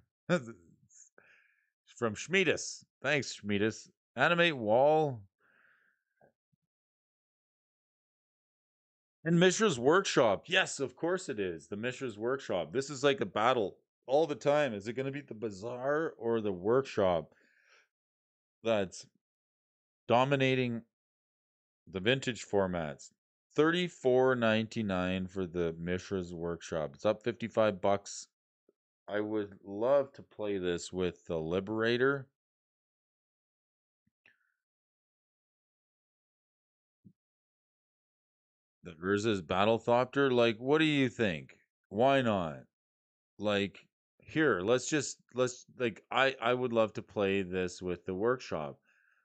From Schmidus. Thanks, Schmidus. Animate wall. And Mishra's Workshop. Yes, of course it is. The Mishra's Workshop. This is like a battle all the time. Is it going to be the Bazaar or the Workshop that's dominating the vintage formats? $34.99 for the Mishra's Workshop. It's up 55 bucks. I would love to play this with the Liberator. The Urza's Battlethopter. Like, what do you think? Why not? Like, here, let's like I would love to play this with the Workshop.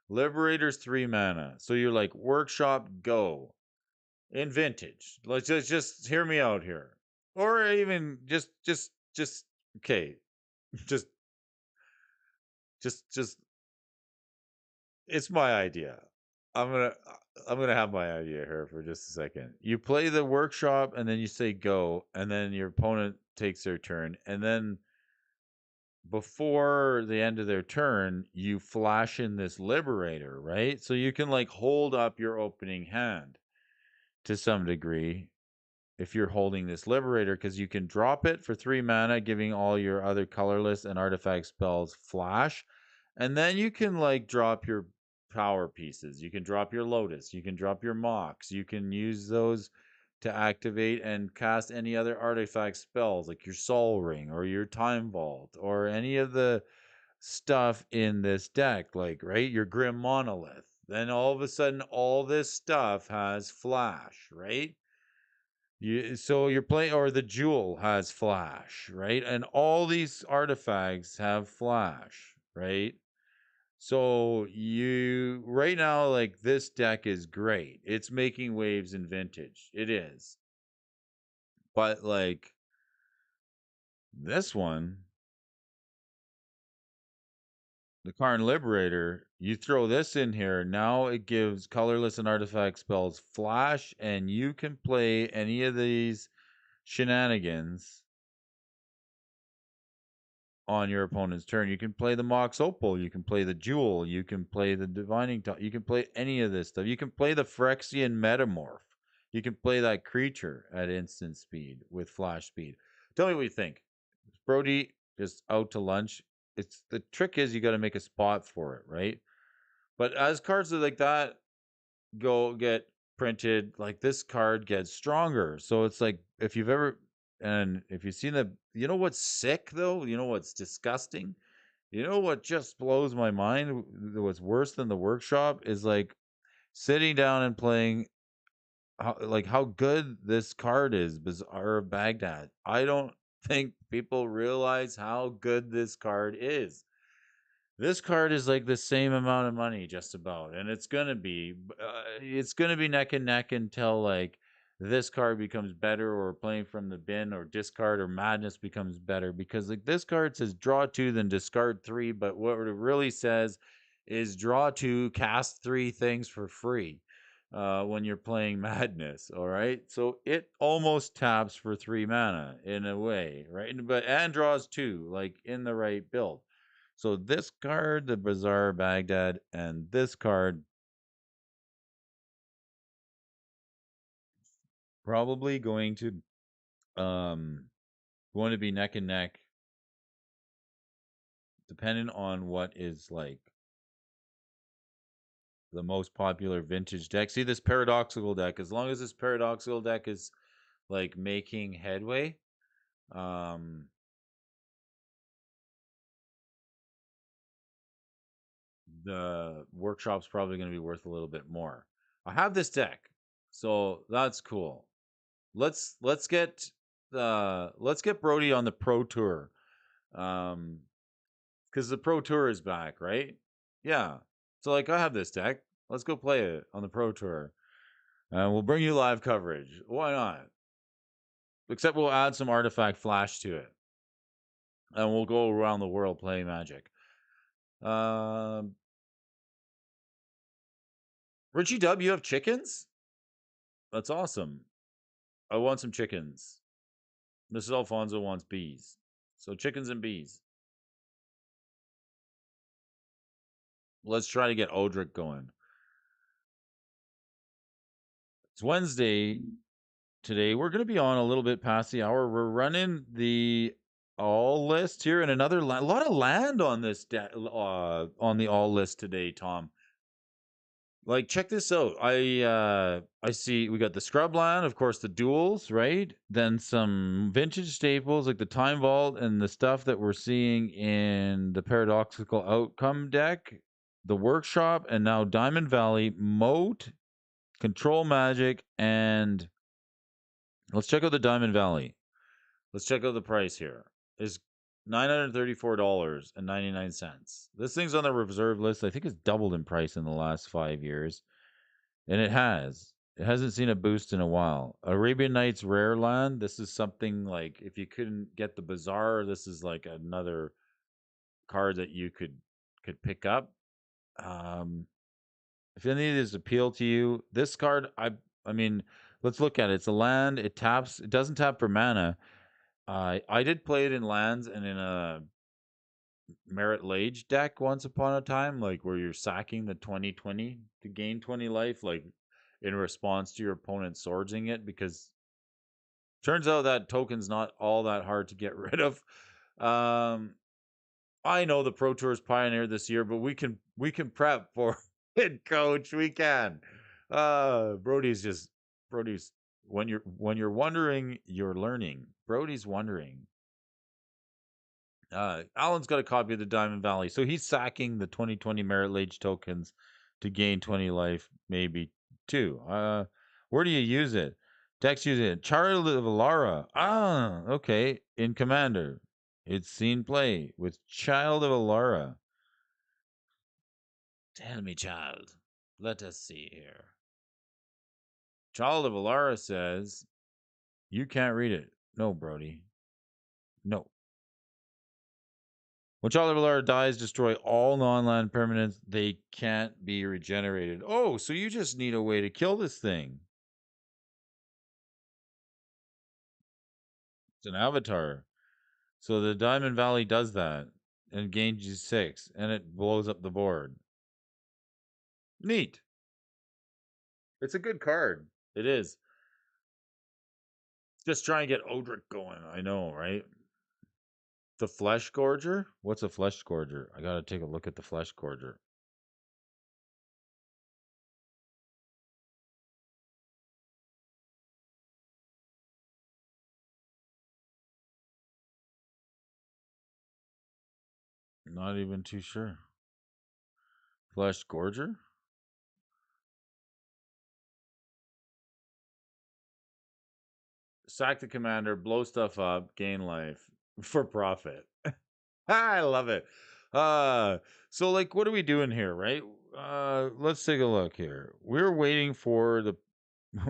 Liberator's 3 mana. So you're like Workshop go in vintage. Let's just hear me out here. Or even just okay. Just just it's my idea. I'm gonna I'm gonna have my idea here for just a second. You play the Workshop and then you say go, and then your opponent takes their turn, and then before the end of their turn, you flash in this Liberator, right? So you can like hold up your opening hand to some degree if you're holding this Liberator, because you can drop it for 3 mana, giving all your other colorless and artifact spells flash. And then you can like drop your power pieces. You can drop your Lotus. You can drop your Mox. You can use those to activate and cast any other artifact spells like your Sol Ring or your Time Vault or any of the stuff in this deck, like, right? Your Grim Monolith. Then all of a sudden, all this stuff has flash, right? So you're playing, or the Jewel has flash, right? And all these artifacts have flash, right? So you right now, like this deck is great. It's making waves in vintage. It is. But like this one, the Karn Liberator, you throw this in here, now it gives colorless and artifact spells flash, and you can play any of these shenanigans on your opponent's turn. You can play the Mox Opal, you can play the Jewel, you can play the Divining Top, you can play any of this stuff. You can play the Phyrexian Metamorph. You can play that creature at instant speed with flash speed. Tell me what you think. Brody just out to lunch. It's the trick is you got to make a spot for it, right? But as cards like that go get printed, like this card gets stronger. So it's like if you've ever and if you've seen the you know what's sick though? You know what's disgusting? You know what just blows my mind? What's worse than the Workshop is like sitting down and playing how good this card is, Bazaar of Baghdad. I don't think people realize how good this card is. This card is like the same amount of money, just about, and it's gonna be neck and neck until like this card becomes better, or playing from the bin, or discard, or madness becomes better. Because like this card says draw 2, then discard 3, but what it really says is draw 2, cast 3 things for free. When you're playing madness, all right. So it almost taps for 3 mana in a way, right? And draws 2, like in the right build. So this card, the Bazaar Baghdad, and this card probably um going to be neck and neck, depending on what is like the most popular vintage deck. See this paradoxical deck, as long as this paradoxical deck is like making headway, um the workshop's probably going to be worth a little bit more. I have this deck, so that's cool. Let's get Brody on the Pro Tour. Um, because the Pro Tour is back, right? Yeah. So like, I have this deck. Let's go play it on the Pro Tour, and we'll bring you live coverage. Why not? Except we'll add some artifact flash to it, and we'll go around the world playing Magic. Um, Richie Dub, you have chickens? That's awesome. I want some chickens. Mrs. Alfonso wants bees. So chickens and bees. Let's try to get Odric going. It's Wednesday today. We're going to be on a little bit past the hour. We're running the all list here, and a lot of land on this on the all list today, Tom. Like, check this out. I see we got the scrubland, of course, the duels, right? Then some vintage staples like the Time Vault and the stuff that we're seeing in the Paradoxical Outcome deck, the workshop, and now Diamond Valley, Moat, Control Magic, and let's check out the Diamond Valley. Let's check out the price here. Is $934.99. This thing's on the reserve list. I think it's doubled in price in the last 5 years. And it has. It hasn't seen a boost in a while. Arabian Nights Rare Land. This is something like, if you couldn't get the Bazaar, this is like another card that you could pick up. Um, if any of these appeal to you, this card, I mean, let's look at it. It's a land. It taps. It doesn't tap for mana. I did play it in lands and in a Merit Lage deck once upon a time, like where you're sacking the 20/20 to gain 20 life, like in response to your opponent swordsing it, because turns out that token's not all that hard to get rid of. Um, I know the Pro Tour is pioneered this year, but we can prep for it, coach. We can. Brody's when you're wondering, you're learning. Brody's wondering. Alan's got a copy of the Diamond Valley, so he's sacking the 20/20 Merit Lage tokens to gain 20 life, maybe two. Where do you use it? Dex using it. Child of Alara. Ah, okay. In Commander, it's seen play with Child of Alara. Tell me, child. Let us see here. Child of Alara says you can't read it. No, Brody. No. When Child of Alara dies, destroy all non-land permanents. They can't be regenerated. Oh, so you just need a way to kill this thing. It's an avatar. So the Diamond Valley does that and gains you 6, and it blows up the board. Neat. It's a good card. It is. Just try and get Odric going. I know, right? The Flesh Gorger? What's a Flesh Gorger? I gotta take a look at the Flesh Gorger. Not even too sure. Flesh Gorger? Sack the commander, blow stuff up, gain life for profit. I love it. uh, so like, what are we doing here, right? Let's take a look here. We're waiting for the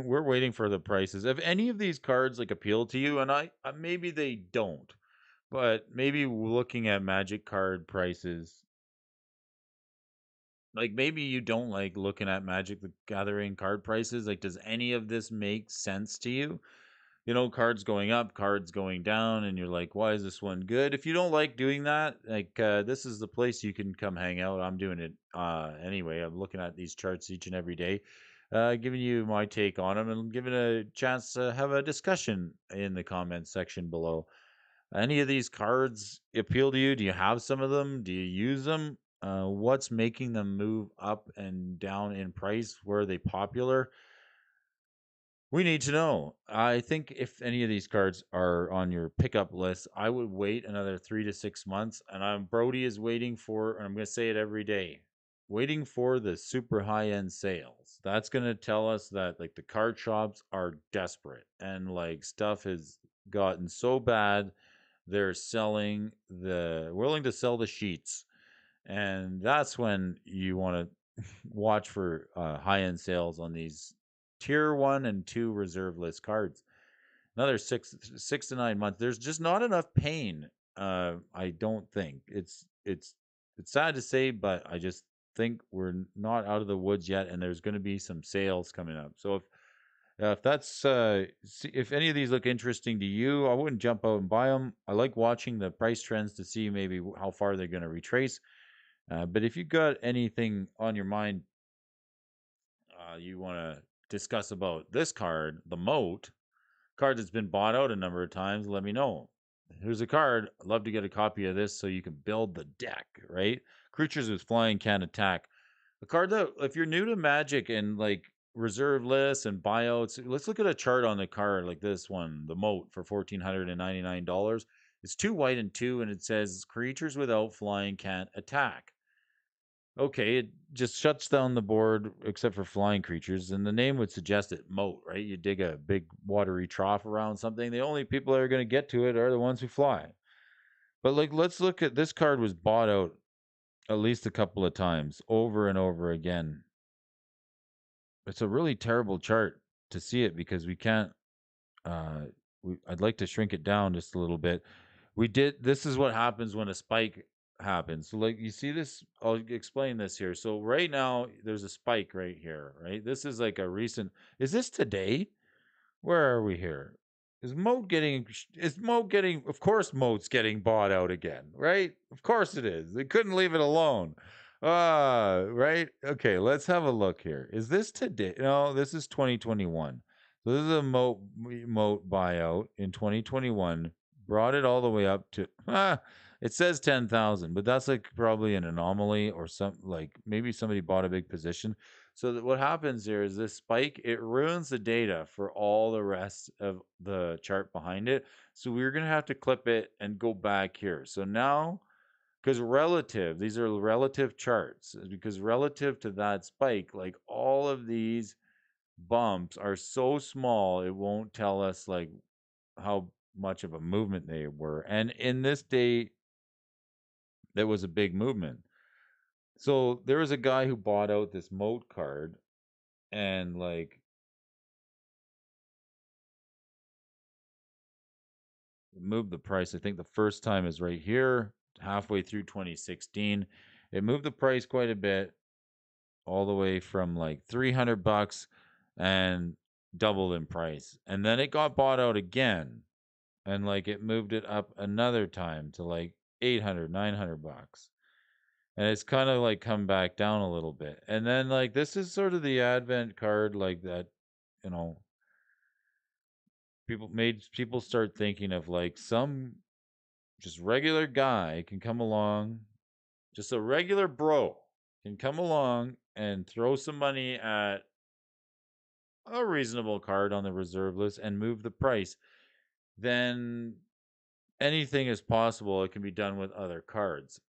we're waiting for the prices. If any of these cards like appeal to you, and maybe they don't, but maybe looking at Magic card prices, like maybe you don't like looking at Magic the Gathering card prices. Like, does any of this make sense to you? You know, cards going up, cards going down, and you're like, why is this one good? If you don't like doing that, like, this is the place you can come hang out. I'm doing it anyway. I'm looking at these charts each and every day, giving you my take on them and giving a chance to have a discussion in the comments section below. Any of these cards appeal to you? Do you have some of them? Do you use them? What's making them move up and down in price? Where are they popular? We need to know. I think if any of these cards are on your pickup list, I would wait another 3 to 6 months. And Brody is waiting for, and I'm going to say it every day, waiting for the super high end sales. That's going to tell us that like the card shops are desperate and like stuff has gotten so bad, they're willing to sell the sheets. And that's when you want to watch for high end sales on these tier 1 and 2 reserve list cards. Another 6 to 9 months. There's just not enough pain. I don't think it's sad to say, but I just think we're not out of the woods yet, and there's going to be some sales coming up. So if that's if any of these look interesting to you, I wouldn't jump out and buy them. I like watching the price trends to see maybe how far they're going to retrace. But if you got anything on your mind, you want to discuss about this card, the Moat card that's been bought out a number of times, let me know. Here's a card. I'd love to get a copy of this so you can build the deck, right? Creatures with flying can attack. A card that, if you're new to Magic and like reserve lists and buyouts, let's look at a chart on the card like this one, the Moat for $1,499. It's 2 white and 2, and it says creatures without flying can't attack. Okay, it just shuts down the board except for flying creatures, and the name would suggest it moat, right? You dig a big watery trough around something. The only people that are going to get to it are the ones who fly. But like, let's look at this card was bought out at least a couple of times, over and over again. It's a really terrible chart to see it because we can't. Uh, I'd like to shrink it down just a little bit. This is what happens when a spike happens. So like you see this, I'll explain this here. So right now there's a spike right here, right? This is like a recent, is this today? Where are we here? Of course Moat's getting bought out again, right? Of course it is. They couldn't leave it alone. Right? Okay, let's have a look here. Is this today? No, this is 2021. So this is a Moat buyout in 2021. Brought it all the way up to it says 10,000, but that's like probably an anomaly or some like maybe somebody bought a big position. So that what happens here is this spike, it ruins the data for all the rest of the chart behind it. So we're going to have to clip it and go back here. So now, because these are relative charts, because relative to that spike, like all of these bumps are so small, it won't tell us like how much of a movement they were. And in this day, there was a big movement. So there was a guy who bought out this Moat card and like moved the price. I think the first time is right here, halfway through 2016. It moved the price quite a bit, all the way from like $300 and doubled in price. And then it got bought out again. And like it moved it up another time to like 800, $900. And it's kind of like come back down a little bit. And then like this is sort of the advent card like that, you know, people start thinking of like some just regular guy can come along, just a regular bro can come along and throw some money at a reasonable card on the reserve list and move the price, then anything is possible. It can be done with other cards.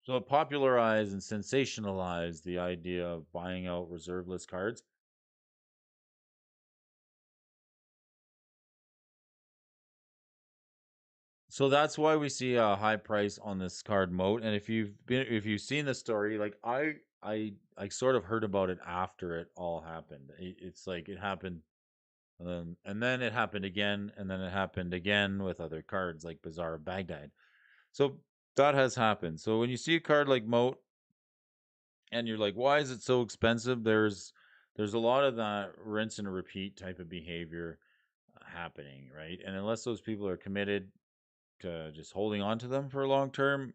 So it popularized and sensationalized the idea of buying out reserve list cards. So that's why we see a high price on this card Moat. And if you've seen the story, like I sort of heard about it after it all happened. It's like it happened, and then it happened again, and then it happened again with other cards like Bazaar of Baghdad. So that has happened. So when you see a card like Moat, and you're like, why is it so expensive? There's a lot of that rinse and repeat type of behavior happening, right? And unless those people are committed to just holding on to them for a long term,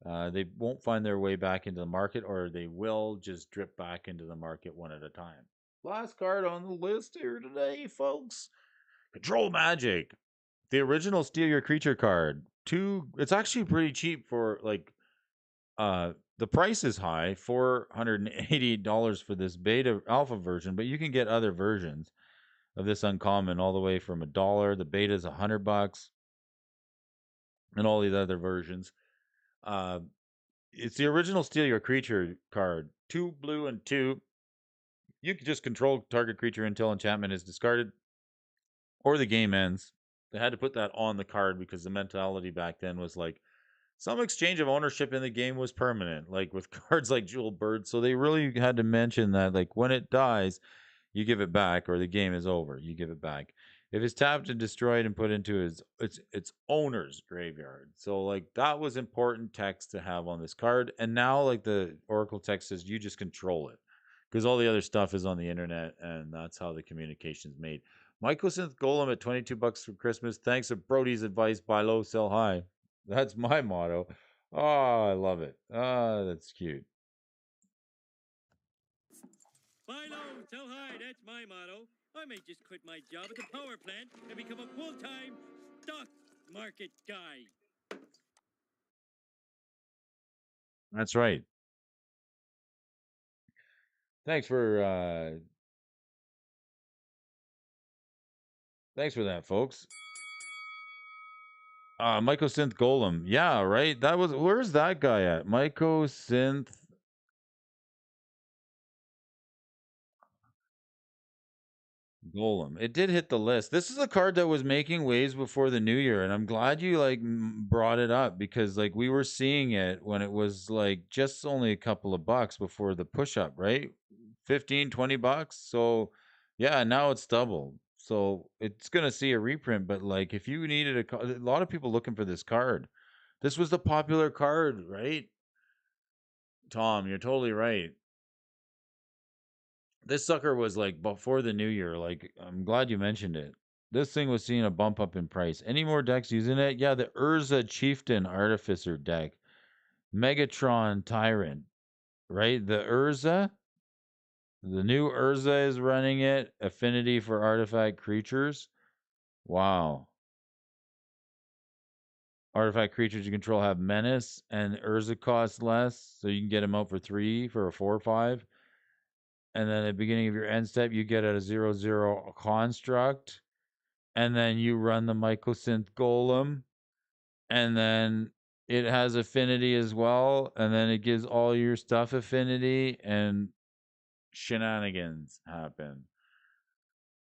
they won't find their way back into the market, or they will just drip back into the market one at a time. Last card on the list here today, folks. Control Magic. The original Steal Your Creature card. It's actually pretty cheap for like the price is high, $488 for this beta alpha version, but you can get other versions of this uncommon all the way from $1. The beta is $100, and all these other versions. It's the original Steal Your Creature card. 2 blue and 2. You can just control target creature until enchantment is discarded or the game ends. They had to put that on the card because the mentality back then was like some exchange of ownership in the game was permanent, like with cards like Jewel Bird. So they really had to mention that, like, when it dies, you give it back, or the game is over. You give it back. If it's tapped and destroyed and put into its owner's graveyard. So like that was important text to have on this card. And now like the Oracle text says you just control it. Because all the other stuff is on the internet, and that's how the communication's made. Mycosynth Golem at $22 for Christmas. Thanks to Brody's advice, buy low, sell high. That's my motto. Oh, I love it. Ah, that's cute. Buy low, sell high, that's my motto. I may just quit my job at the power plant and become a full-time stock market guy. That's right. Thanks for that, folks. Mycosynth Golem. Yeah, right. That was, where's that guy at? Mycosynth Golem. It did hit the list. This is a card that was making waves before the new year, and I'm glad you like brought it up, because like we were seeing it when it was like just only a couple of bucks before the push up, right? 15, $20. So yeah, now it's doubled. So it's gonna see a reprint, but like if you needed a lot of people looking for this card. This was the popular card, right? Tom, you're totally right. This sucker was like before the new year. Like, I'm glad you mentioned it. This thing was seeing a bump up in price. Any more decks using it? Yeah, the Urza Chieftain Artificer deck, Megatron Tyrant, right? The new Urza is running it. Affinity for artifact creatures. Wow. Artifact creatures you control have menace, and Urza costs less, so you can get them out for 3 for a 4/5. And then at the beginning of your end step, you get a 0/0 construct, and then you run the Mycosynth Golem, and then it has affinity as well, and then it gives all your stuff affinity, and shenanigans happen.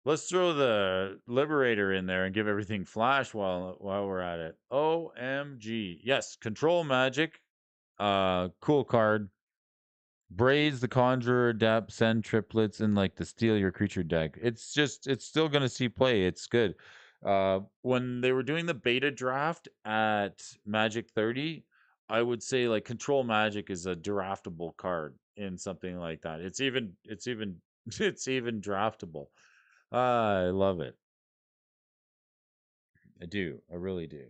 Let's throw the Liberator in there and give everything flash while we're at it. OMG. Yes, Control Magic. Cool card. Braids, the Conjurer, Adept, send triplets, and like the Steal Your Creature deck. It's still gonna see play. It's good. When they were doing the beta draft at Magic 30, I would say like Control Magic is a draftable card in something like that. It's even it's even draftable. I love it. I do. I really do.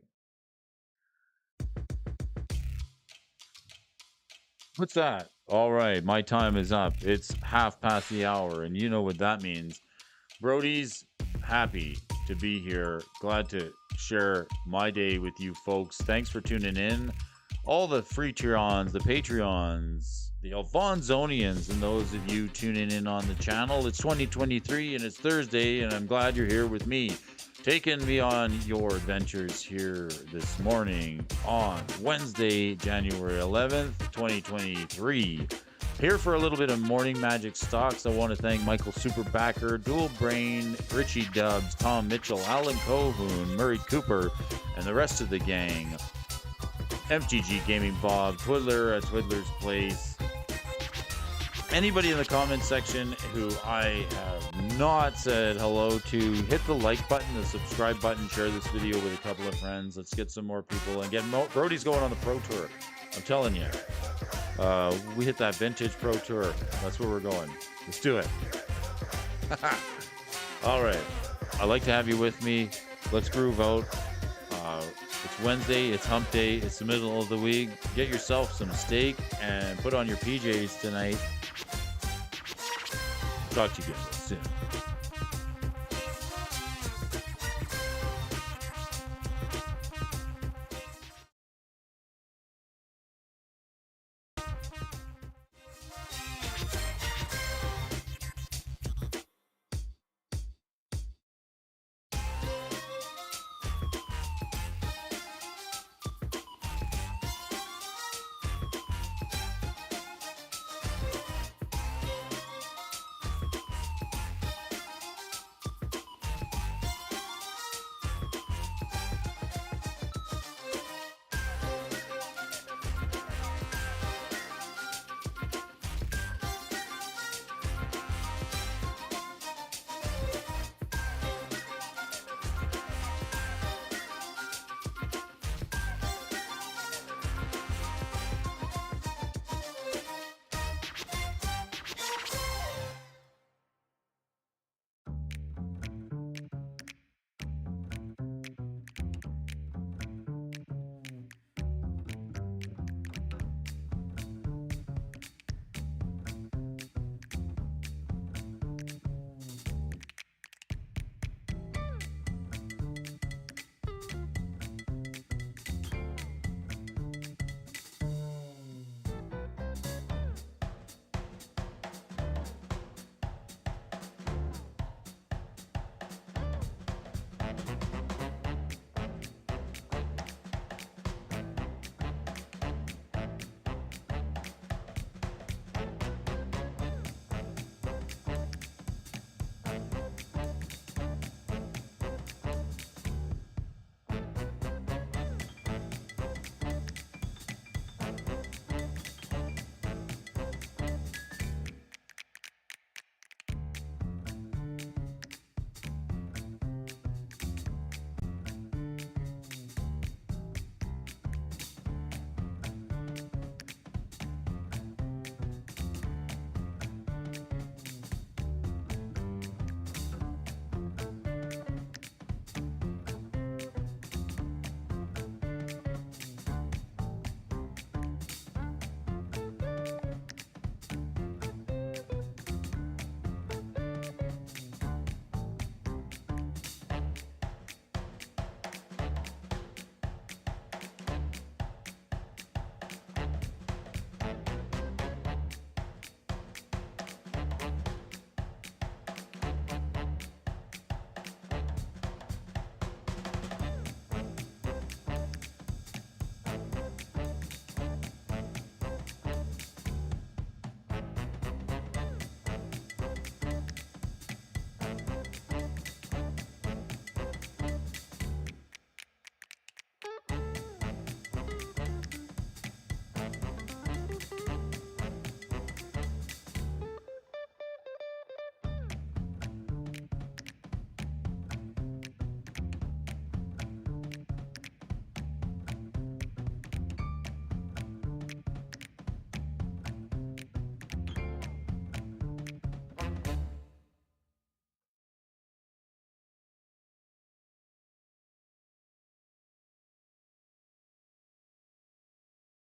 What's that? All right, my time is up. It's half past the hour, and you know what that means. Brody's happy to be here. Glad to share my day with you folks. Thanks for tuning in. All the Freetrons, the Patreons, the Alphonsonians, and those of you tuning in on the channel. It's 2023 and it's Thursday, and I'm glad you're here with me, taking me on your adventures here this morning on Wednesday, January 11th, 2023. Here for a little bit of morning magic stocks. I want to thank Michael Superbacker, Dual Brain, Richie Dubs, Tom Mitchell, Alan Cohoon, Murray Cooper, and the rest of the gang. MTG Gaming Bob, Twiddler at Twiddler's Place. Anybody in the comment section who I have not said hello to, hit the like button, the subscribe button, share this video with a couple of friends. Let's get some more people and get Brody's going on the Pro Tour. I'm telling you. We hit that vintage Pro Tour. That's where we're going. Let's do it. All right. I'd like to have you with me. Let's groove out. It's Wednesday. It's hump day. It's the middle of the week. Get yourself some steak and put on your PJs tonight. Talk to you guys soon.